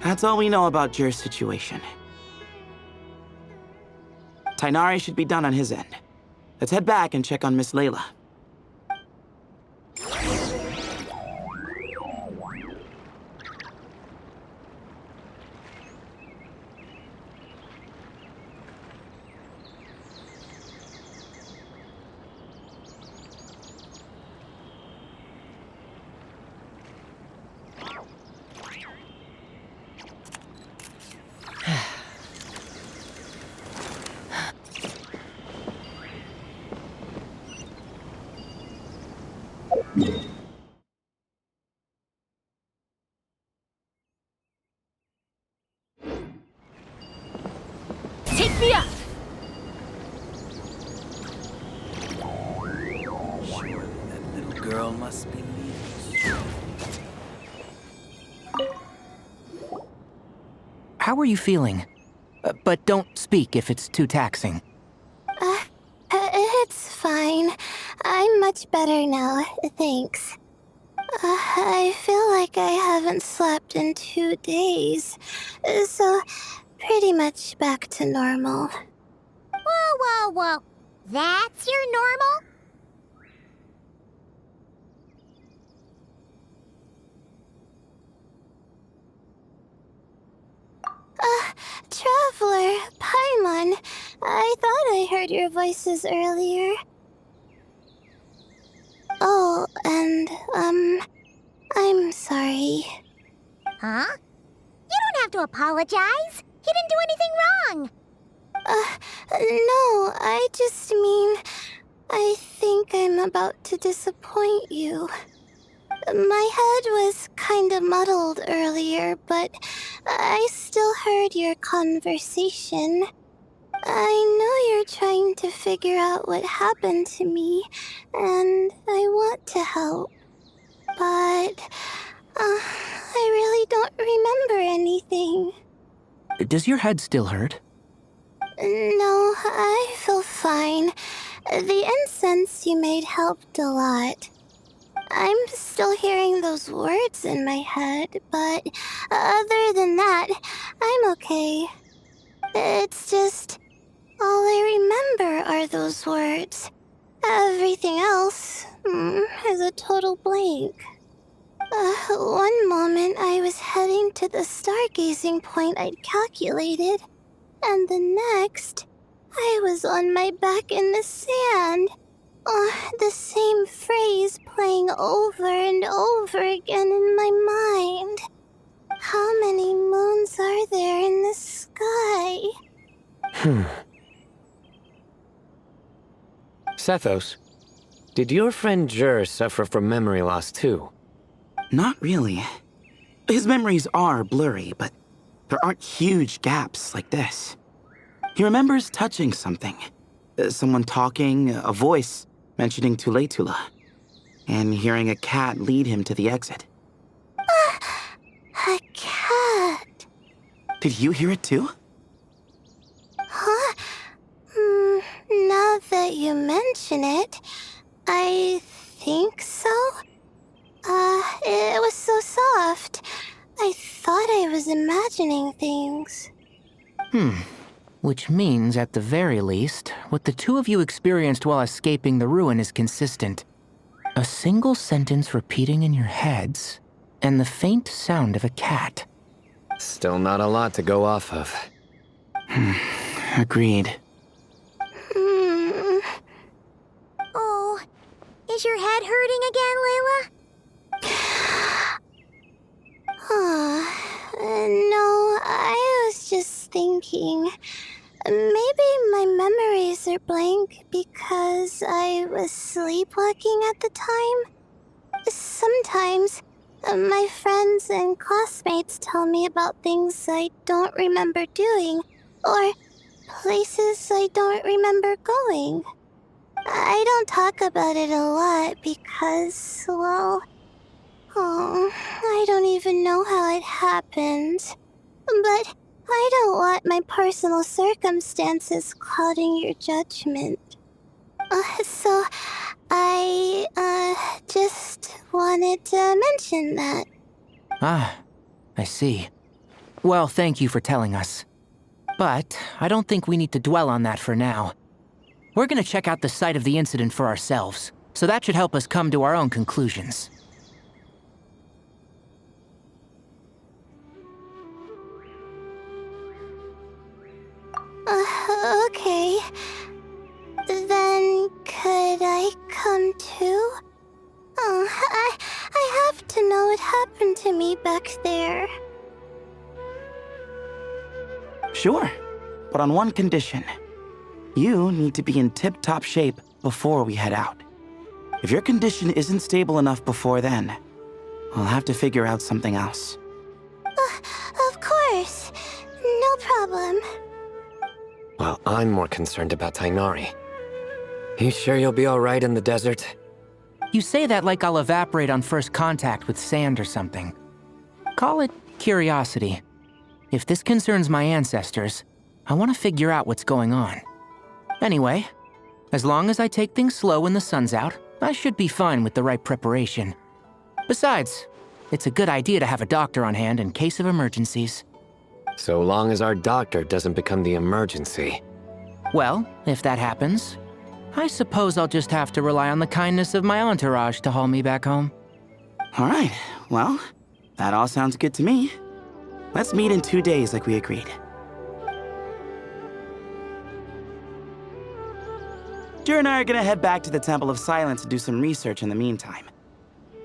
[SPEAKER 9] that's all we know about Jur's situation. Tainari should be done on his end. Let's head back and check on Miss Layla.
[SPEAKER 1] Take me out!
[SPEAKER 7] That little girl must be leaving. How are you feeling? But don't speak if it's too taxing.
[SPEAKER 6] It's fine. I'm much better now, thanks. I feel like I haven't slept in 2 days. So, pretty much back to normal. Whoa, whoa, whoa. That's your normal? Traveler, Paimon, I thought I heard your voices earlier. Oh, and, I'm sorry. Huh? You don't have to apologize. He didn't do anything wrong. No, I just mean, I think I'm about to disappoint you. My head was kinda muddled earlier, but I still heard your conversation. I know you're trying to figure out what happened to me, and I want to help. But, I really don't remember anything.
[SPEAKER 7] Does your head still hurt?
[SPEAKER 6] No, I feel fine. The incense you made helped a lot. I'm still hearing those words in my head, but other than that, I'm okay. It's just, all I remember are those words. Everything else is a total blank. One moment I was heading to the stargazing point I'd calculated, and the next, I was on my back in the sand. The same phrase playing over and over again in my mind. How many moons are there in the sky?
[SPEAKER 8] Sethos, did your friend Jur suffer from memory loss too?
[SPEAKER 9] Not really. His memories are blurry, but there aren't huge gaps like this. He remembers touching something. Someone talking, a voice mentioning Tuletula, and hearing a cat lead him to the exit.
[SPEAKER 6] A cat.
[SPEAKER 9] Did you hear it too?
[SPEAKER 6] Huh? Now that you mention it, I think so. It was so soft. I thought I was imagining things.
[SPEAKER 7] Which means, at the very least, what the two of you experienced while escaping the ruin is consistent. A single sentence repeating in your heads, and the faint sound of a cat.
[SPEAKER 8] Still not a lot to go off of.
[SPEAKER 9] Agreed.
[SPEAKER 6] Oh, is your head hurting again, Layla? No, I was just thinking. Maybe my memories are blank because I was sleepwalking at the time. Sometimes, my friends and classmates tell me about things I don't remember doing, or places I don't remember going. I don't talk about it a lot because, well, I don't even know how it happened. But I don't want my personal circumstances clouding your judgment. So I, just wanted to mention that.
[SPEAKER 7] Ah, I see. Well, thank you for telling us. But I don't think we need to dwell on that for now. We're gonna check out the site of the incident for ourselves, so that should help us come to our own conclusions.
[SPEAKER 6] Okay. Then could I come too? I have to know what happened to me back there.
[SPEAKER 9] Sure, but on one condition. You need to be in tip-top shape before we head out. If your condition isn't stable enough before then, I'll have to figure out something else.
[SPEAKER 6] Of course. No problem.
[SPEAKER 8] Well, I'm more concerned about Tainari. You sure you'll be alright in the desert?
[SPEAKER 7] You say that like I'll evaporate on first contact with sand or something. Call it curiosity. If this concerns my ancestors, I want to figure out what's going on. Anyway, as long as I take things slow when the sun's out, I should be fine with the right preparation. Besides, it's a good idea to have a doctor on hand in case of emergencies.
[SPEAKER 8] So long as our doctor doesn't become the emergency.
[SPEAKER 7] Well, if that happens, I suppose I'll just have to rely on the kindness of my entourage to haul me back home.
[SPEAKER 9] All right, well, that all sounds good to me. Let's meet in 2 days like we agreed. Jer and I are gonna head back to the Temple of Silence to do some research in the meantime.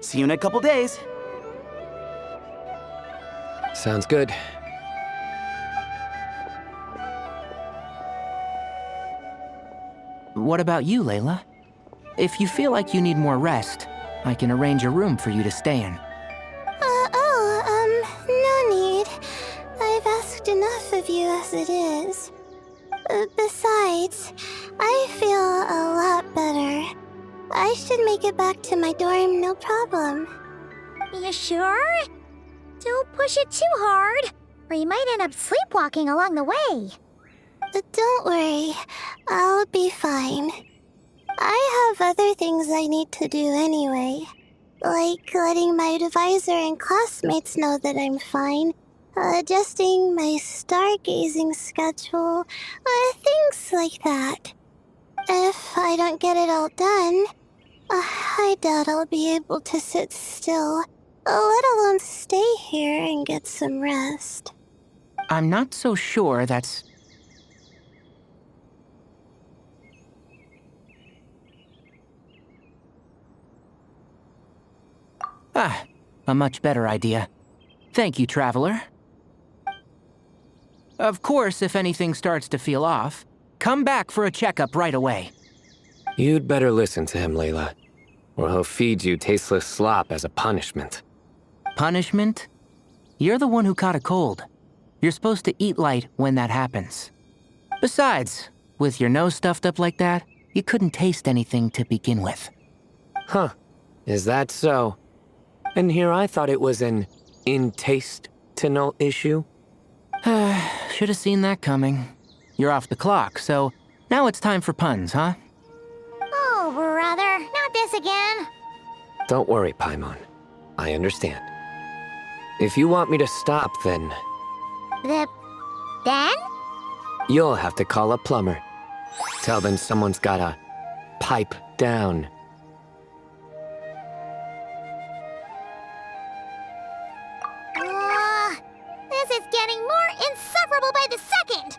[SPEAKER 9] See you in a couple days.
[SPEAKER 8] Sounds good.
[SPEAKER 7] What about you, Layla? If you feel like you need more rest, I can arrange a room for you to stay in.
[SPEAKER 6] No need. I've asked enough of you as it is. Besides, I feel a lot better. I should make it back to my dorm, no problem.
[SPEAKER 2] You sure? Don't push it too hard, or you might end up sleepwalking along the way.
[SPEAKER 6] Don't worry, I'll be fine. I have other things I need to do anyway. Like letting my advisor and classmates know that I'm fine, adjusting my stargazing schedule, things like that. If I don't get it all done, I doubt I'll be able to sit still, let alone stay here and get some rest.
[SPEAKER 7] I'm not so sure that's... a much better idea. Thank you, Traveler. Of course, if anything starts to feel off, come back for a checkup right away.
[SPEAKER 8] You'd better listen to him, Layla, or he'll feed you tasteless slop as a punishment.
[SPEAKER 7] Punishment? You're the one who caught a cold. You're supposed to eat light when that happens. Besides, with your nose stuffed up like that, you couldn't taste anything to begin with.
[SPEAKER 8] Huh. Is that so? And here I thought it was an intestinal issue.
[SPEAKER 7] Should have seen that coming. You're off the clock, so now it's time for puns, huh?
[SPEAKER 2] Oh, brother, not this again.
[SPEAKER 8] Don't worry, Paimon. I understand. If you want me to stop, then
[SPEAKER 2] Then?
[SPEAKER 8] you'll have to call a plumber. Tell them someone's gotta pipe down.
[SPEAKER 2] This is getting more insufferable by the second!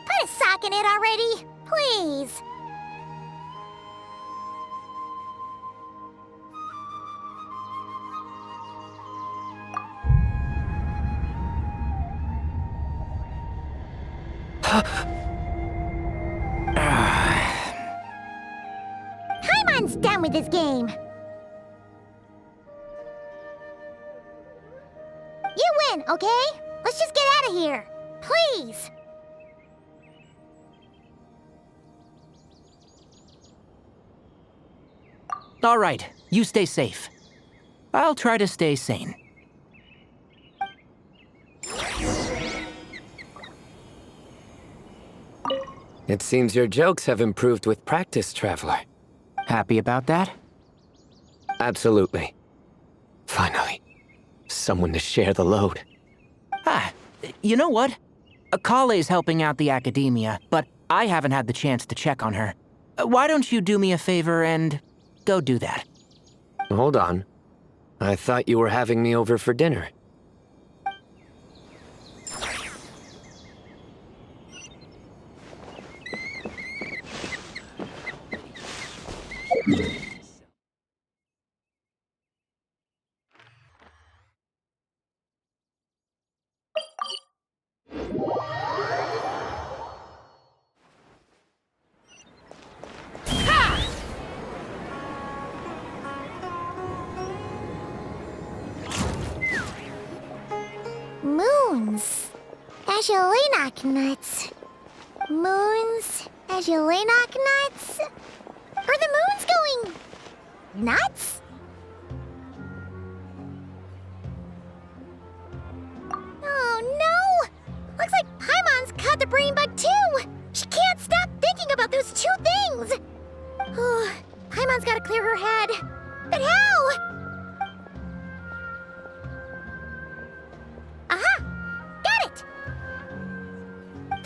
[SPEAKER 2] Put a sock in it already, please. Paimon's done with this game. You win, okay? Let's just get out of here. Please.
[SPEAKER 7] All right, you stay safe. I'll try to stay sane.
[SPEAKER 8] It seems your jokes have improved with practice, Traveler.
[SPEAKER 7] Happy about that?
[SPEAKER 8] Absolutely. Finally. Someone to share the load.
[SPEAKER 7] You know what? Kale's helping out the academia, but I haven't had the chance to check on her. Why don't you do me a favor and go do that?
[SPEAKER 8] Hold on. I thought you were having me over for dinner.
[SPEAKER 2] Moons. Azulenak nuts. Moons. Azulenak nuts. Are the moons going nuts? Oh no! Looks like Paimon's caught the brain bug too! She can't stop thinking about those two things! Oh, Paimon's gotta clear her head. But how?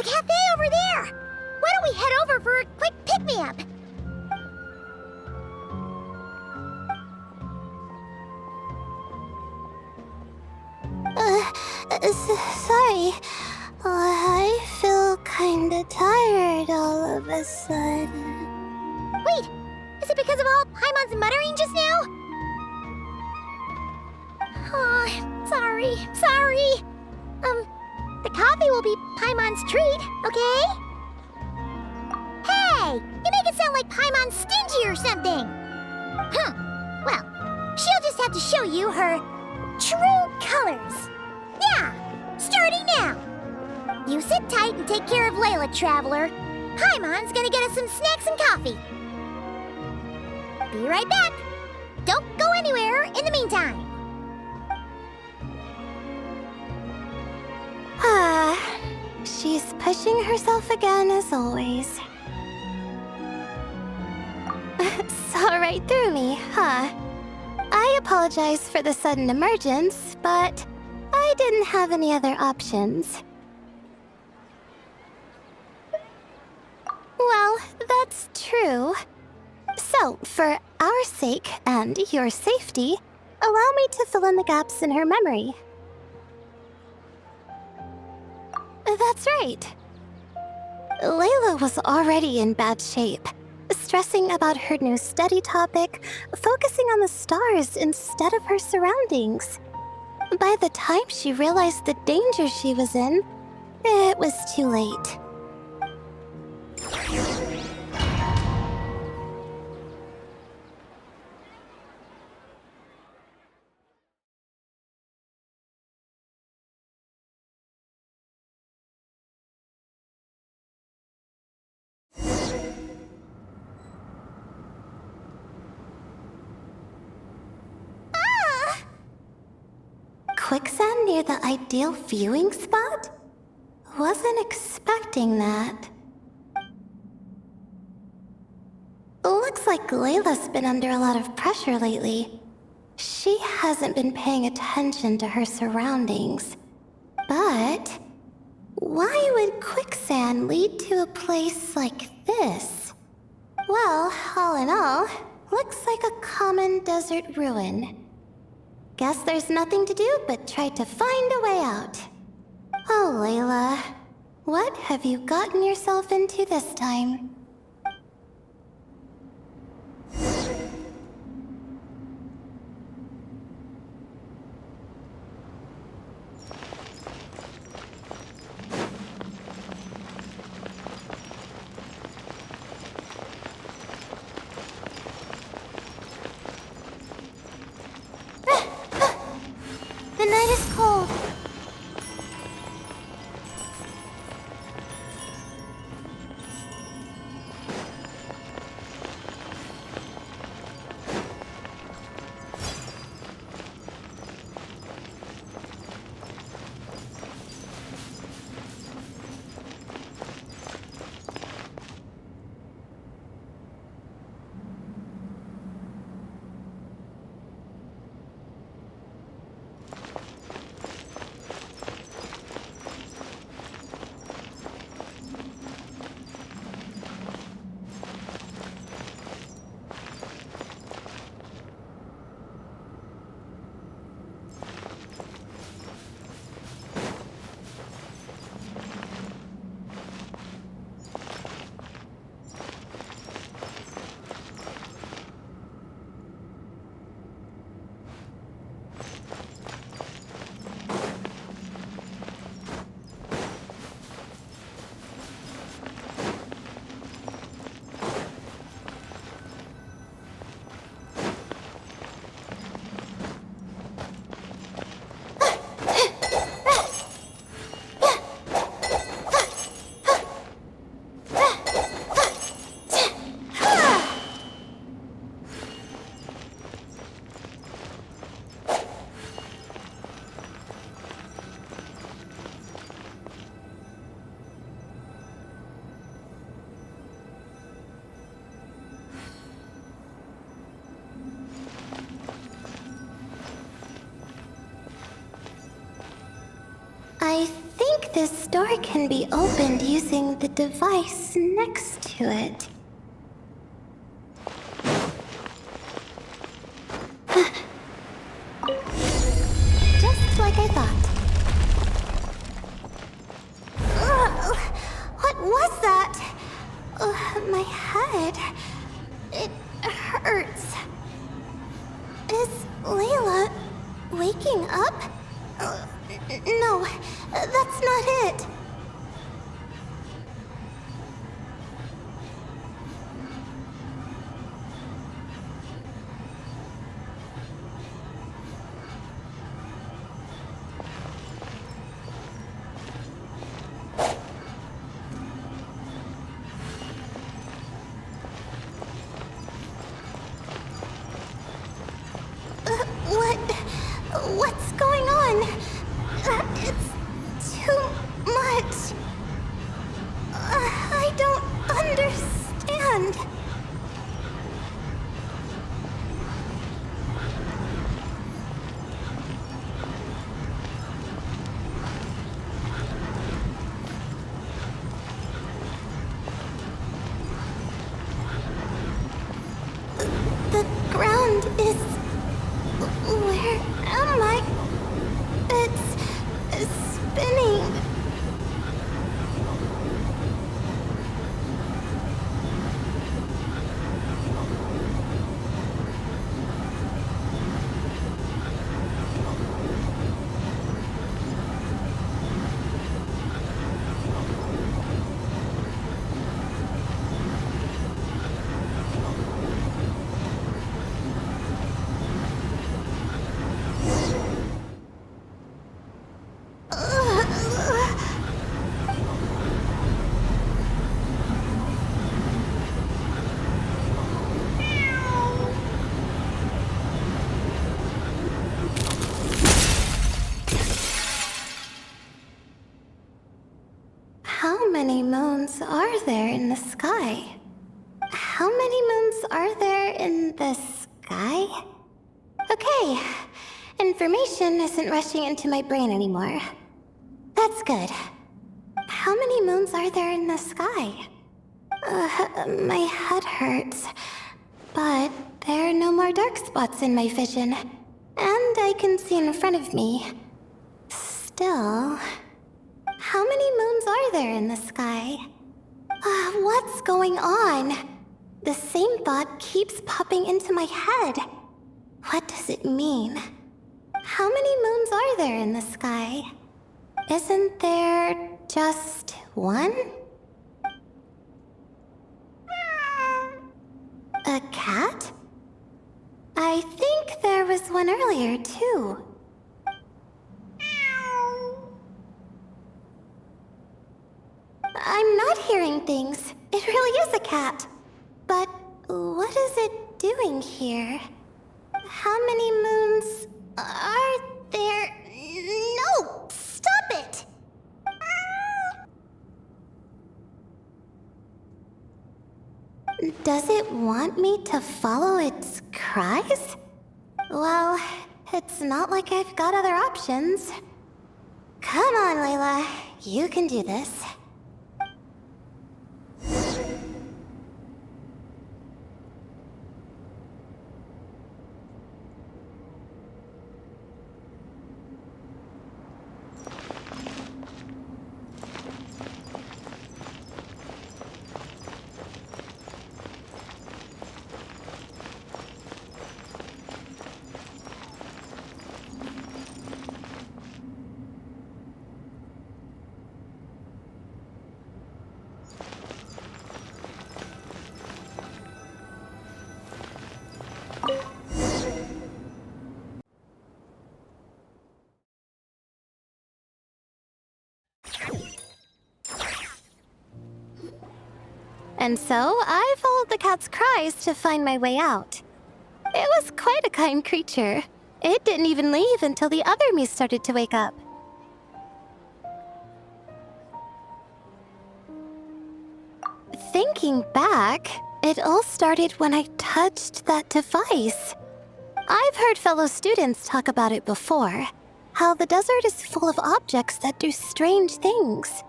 [SPEAKER 2] The cafe over there! Why don't we head over for a quick pick-me-up?
[SPEAKER 6] Sorry. I feel kinda tired all of a sudden.
[SPEAKER 2] Wait! Is it because of all Paimon's muttering just now? Oh, sorry. The coffee will be Paimon's treat, okay? Hey! You make it sound like Paimon's stingy or something! Well, she'll just have to show you her true colors. Yeah! Starting now! You sit tight and take care of Layla, Traveler. Paimon's gonna get us some snacks and coffee. Be right back. Don't go anywhere in the meantime.
[SPEAKER 6] She's pushing herself again as always. Saw right through me, huh? I apologize for the sudden emergence, but I didn't have any other options. Well, that's true. So, for our sake and your safety, allow me to fill in the gaps in her memory. That's right. Layla was already in bad shape, stressing about her new study topic, focusing on the stars instead of her surroundings. By the time she realized the danger she was in, it was too late. Quicksand near the ideal viewing spot? Wasn't expecting that. Looks like Layla's been under a lot of pressure lately. She hasn't been paying attention to her surroundings. But why would quicksand lead to a place like this? Well, all in all, looks like a common desert ruin. Guess there's nothing to do but try to find a way out. Oh, Layla, what have you gotten yourself into this time? The night is cold. I think this door can be opened using the device next to it. Just like I thought. Ugh, what was that? My head. It hurts. Is Layla waking up? No, that's not it. What's going on? It's too much. I don't understand. The ground is... Where am I? It's spinning. How many moons are there in the sky? How many moons are there in the sky? Okay, information isn't rushing into my brain anymore. That's good. How many moons are there in the sky? My head hurts, but there are no more dark spots in my vision, and I can see in front of me. Still... How many moons are there in the sky? What's going on? The same thought keeps popping into my head. What does it mean? How many moons are there in the sky? Isn't there just one? A cat? I think there was one earlier, too. I'm not hearing things. It really is a cat. But what is it doing here? How many moons are there? No! Stop it! Does it want me to follow its cries? Well, it's not like I've got other options. Come on, Layla. You can do this. And so, I followed the cat's cries to find my way out. It was quite a kind creature. It didn't even leave until the other me started to wake up. Thinking back, it all started when I touched that device. I've heard fellow students talk about it before. how the desert is full of objects that do strange things.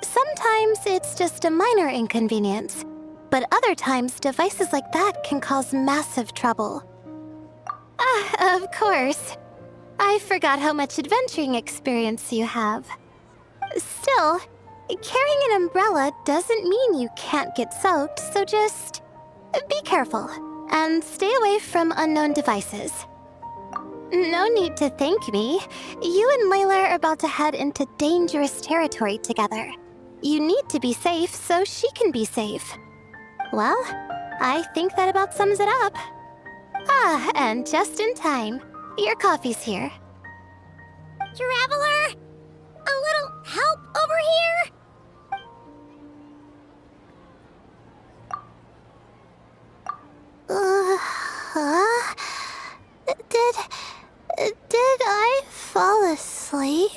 [SPEAKER 6] Sometimes it's just a minor inconvenience, but other times devices like that can cause massive trouble. Of course. I forgot how much adventuring experience you have. Still, carrying an umbrella doesn't mean you can't get soaked, so just be careful and stay away from unknown devices. No need to thank me. You and Layla are about to head into dangerous territory together. You need to be safe so she can be safe. Well, I think that about sums it up. And just in time. Your coffee's here.
[SPEAKER 2] Traveler! A little help over here?
[SPEAKER 6] Did I fall asleep?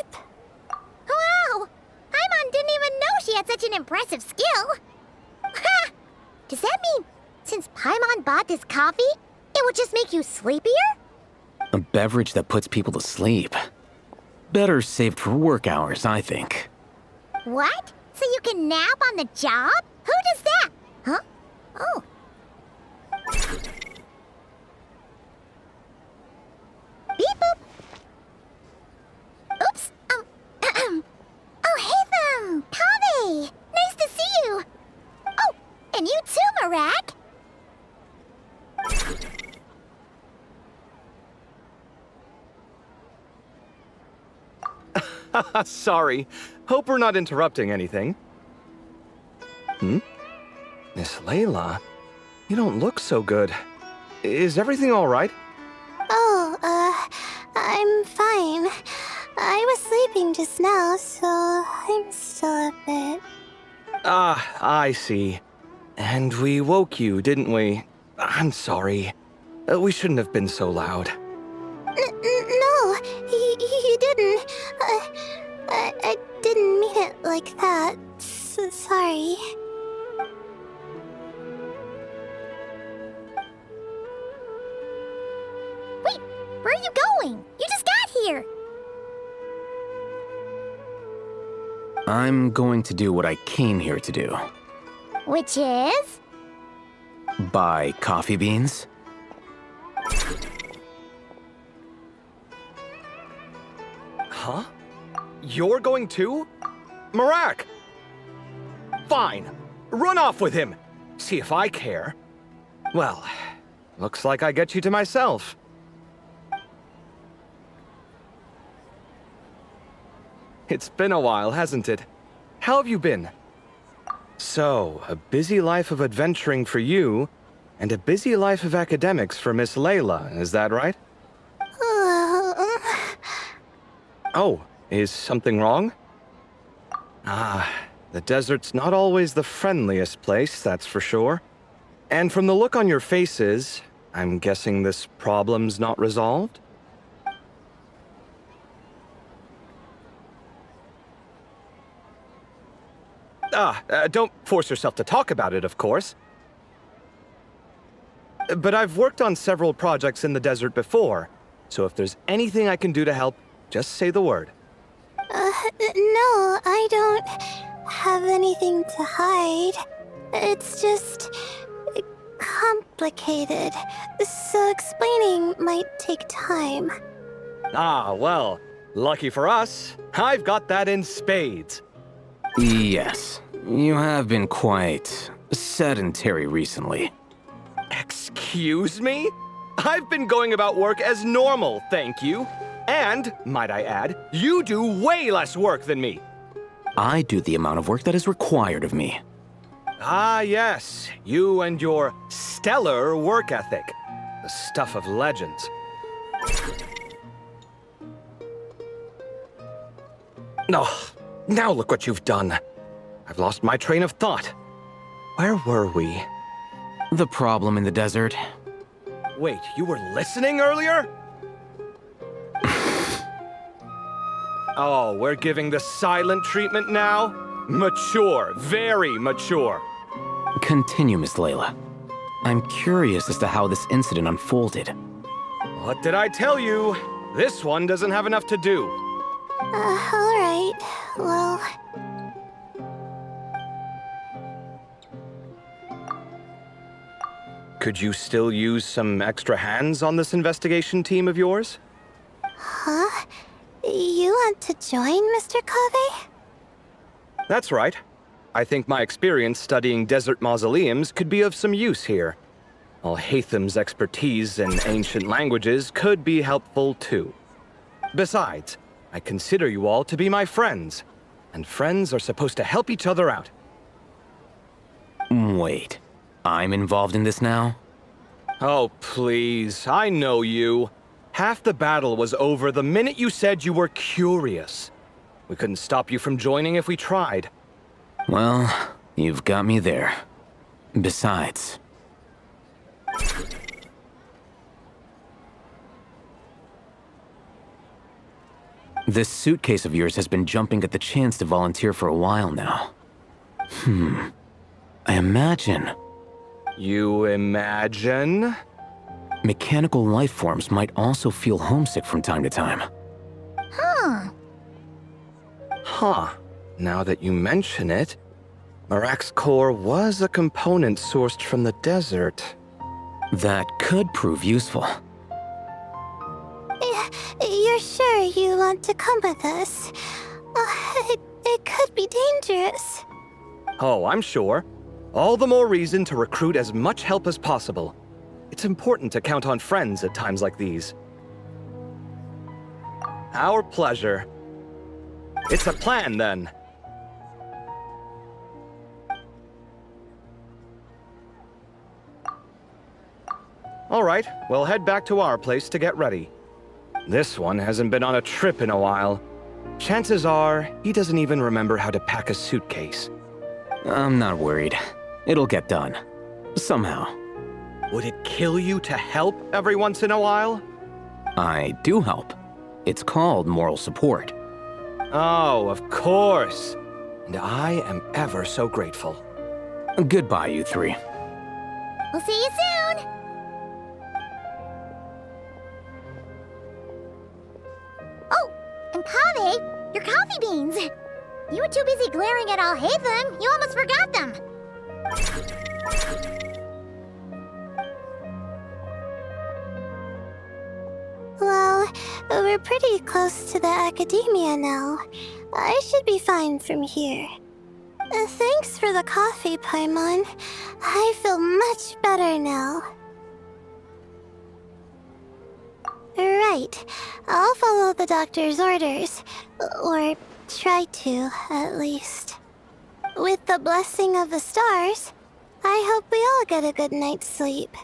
[SPEAKER 2] Wow! Paimon didn't even know she had such an impressive skill. Ha! Does that mean since Paimon bought this coffee, it would just make you sleepier?
[SPEAKER 7] A beverage that puts people to sleep. Better saved for work hours, I think.
[SPEAKER 2] What? So you can nap on the job? Who does that? Huh? Oh. Beep boop. Oops. Oh, hey them! Kave! Nice to see you! Oh, and you too, Marak!
[SPEAKER 11] Sorry. Hope we're not interrupting anything. Miss Layla, you don't look so good. Is everything all right?
[SPEAKER 6] Oh, I'm fine. I was sleeping just now, so I'm still a bit...
[SPEAKER 11] Ah, I see. And we woke you, didn't we? I'm sorry. We shouldn't have been so loud.
[SPEAKER 6] No, you didn't. I didn't mean it like that. Sorry.
[SPEAKER 2] Wait, where are you going? You just got here!
[SPEAKER 7] I'm going to do what I came here to do.
[SPEAKER 2] Which is?
[SPEAKER 7] Buy coffee beans.
[SPEAKER 11] Huh? You're going too? Marak! Fine. Run off with him. See if I care. Well, looks like I get you to myself. It's been a while, hasn't it? How have you been? So, a busy life of adventuring for you, and a busy life of academics for Miss Layla, is that right? Oh, is something wrong? The desert's not always the friendliest place, that's for sure. And from the look on your faces, I'm guessing this problem's not resolved? Don't force yourself to talk about it, of course. But I've worked on several projects in the desert before, so if there's anything I can do to help, just say the word.
[SPEAKER 6] No, I don't have anything to hide. It's just complicated, so explaining might take time.
[SPEAKER 11] Well, lucky for us, I've got that in spades.
[SPEAKER 7] Yes, you have been quite sedentary recently.
[SPEAKER 11] Excuse me? I've been going about work as normal, thank you. And, might I add, you do way less work than me.
[SPEAKER 7] I do the amount of work that is required of me.
[SPEAKER 11] Yes, you and your stellar work ethic. The stuff of legends. Now look what you've done. I've lost my train of thought. Where were we?
[SPEAKER 7] The problem in the desert.
[SPEAKER 11] Wait, you were listening earlier? Oh, we're giving the silent treatment now? Mature, very mature.
[SPEAKER 7] Continue, Miss Layla. I'm curious as to how this incident unfolded.
[SPEAKER 11] What did I tell you? This one doesn't have enough to do.
[SPEAKER 6] Alright. Well...
[SPEAKER 11] Could you still use some extra hands on this investigation team of yours?
[SPEAKER 6] Huh? You want to join, Mr. Kave?
[SPEAKER 11] That's right. I think my experience studying desert mausoleums could be of some use here. Alhatham's expertise in ancient languages could be helpful too. Besides, I consider you all to be my friends, and friends are supposed to help each other out.
[SPEAKER 7] Wait, I'm involved in this now?
[SPEAKER 11] Oh, please, I know you. Half the battle was over the minute you said you were curious. We couldn't stop you from joining if we tried.
[SPEAKER 7] Well, you've got me there. Besides... This suitcase of yours has been jumping at the chance to volunteer for a while now. I imagine...
[SPEAKER 11] You imagine?
[SPEAKER 7] Mechanical life forms might also feel homesick from time to time.
[SPEAKER 11] Huh. Now that you mention it, Marak's core was a component sourced from the desert.
[SPEAKER 7] That could prove useful.
[SPEAKER 6] You're sure you want to come with us? It could be dangerous.
[SPEAKER 11] Oh, I'm sure. All the more reason to recruit as much help as possible. It's important to count on friends at times like these. Our pleasure. It's a plan, then. All right, we'll head back to our place to get ready. This one hasn't been on a trip in a while. Chances are, he doesn't even remember how to pack a suitcase.
[SPEAKER 7] I'm not worried. It'll get done. Somehow.
[SPEAKER 11] Would it kill you to help every once in a while?
[SPEAKER 7] I do help. It's called moral support.
[SPEAKER 11] Oh, of course. And I am ever so grateful.
[SPEAKER 7] Goodbye, you three.
[SPEAKER 2] We'll see you soon! Oh, and Kave, your coffee beans! You were too busy glaring at Alhaitham, you almost forgot them!
[SPEAKER 6] Well, we're pretty close to the academia now. I should be fine from here. Thanks for the coffee, Paimon. I feel much better now. Right. I'll follow the doctor's orders. Or try to, at least. With the blessing of the stars, I hope we all get a good night's sleep.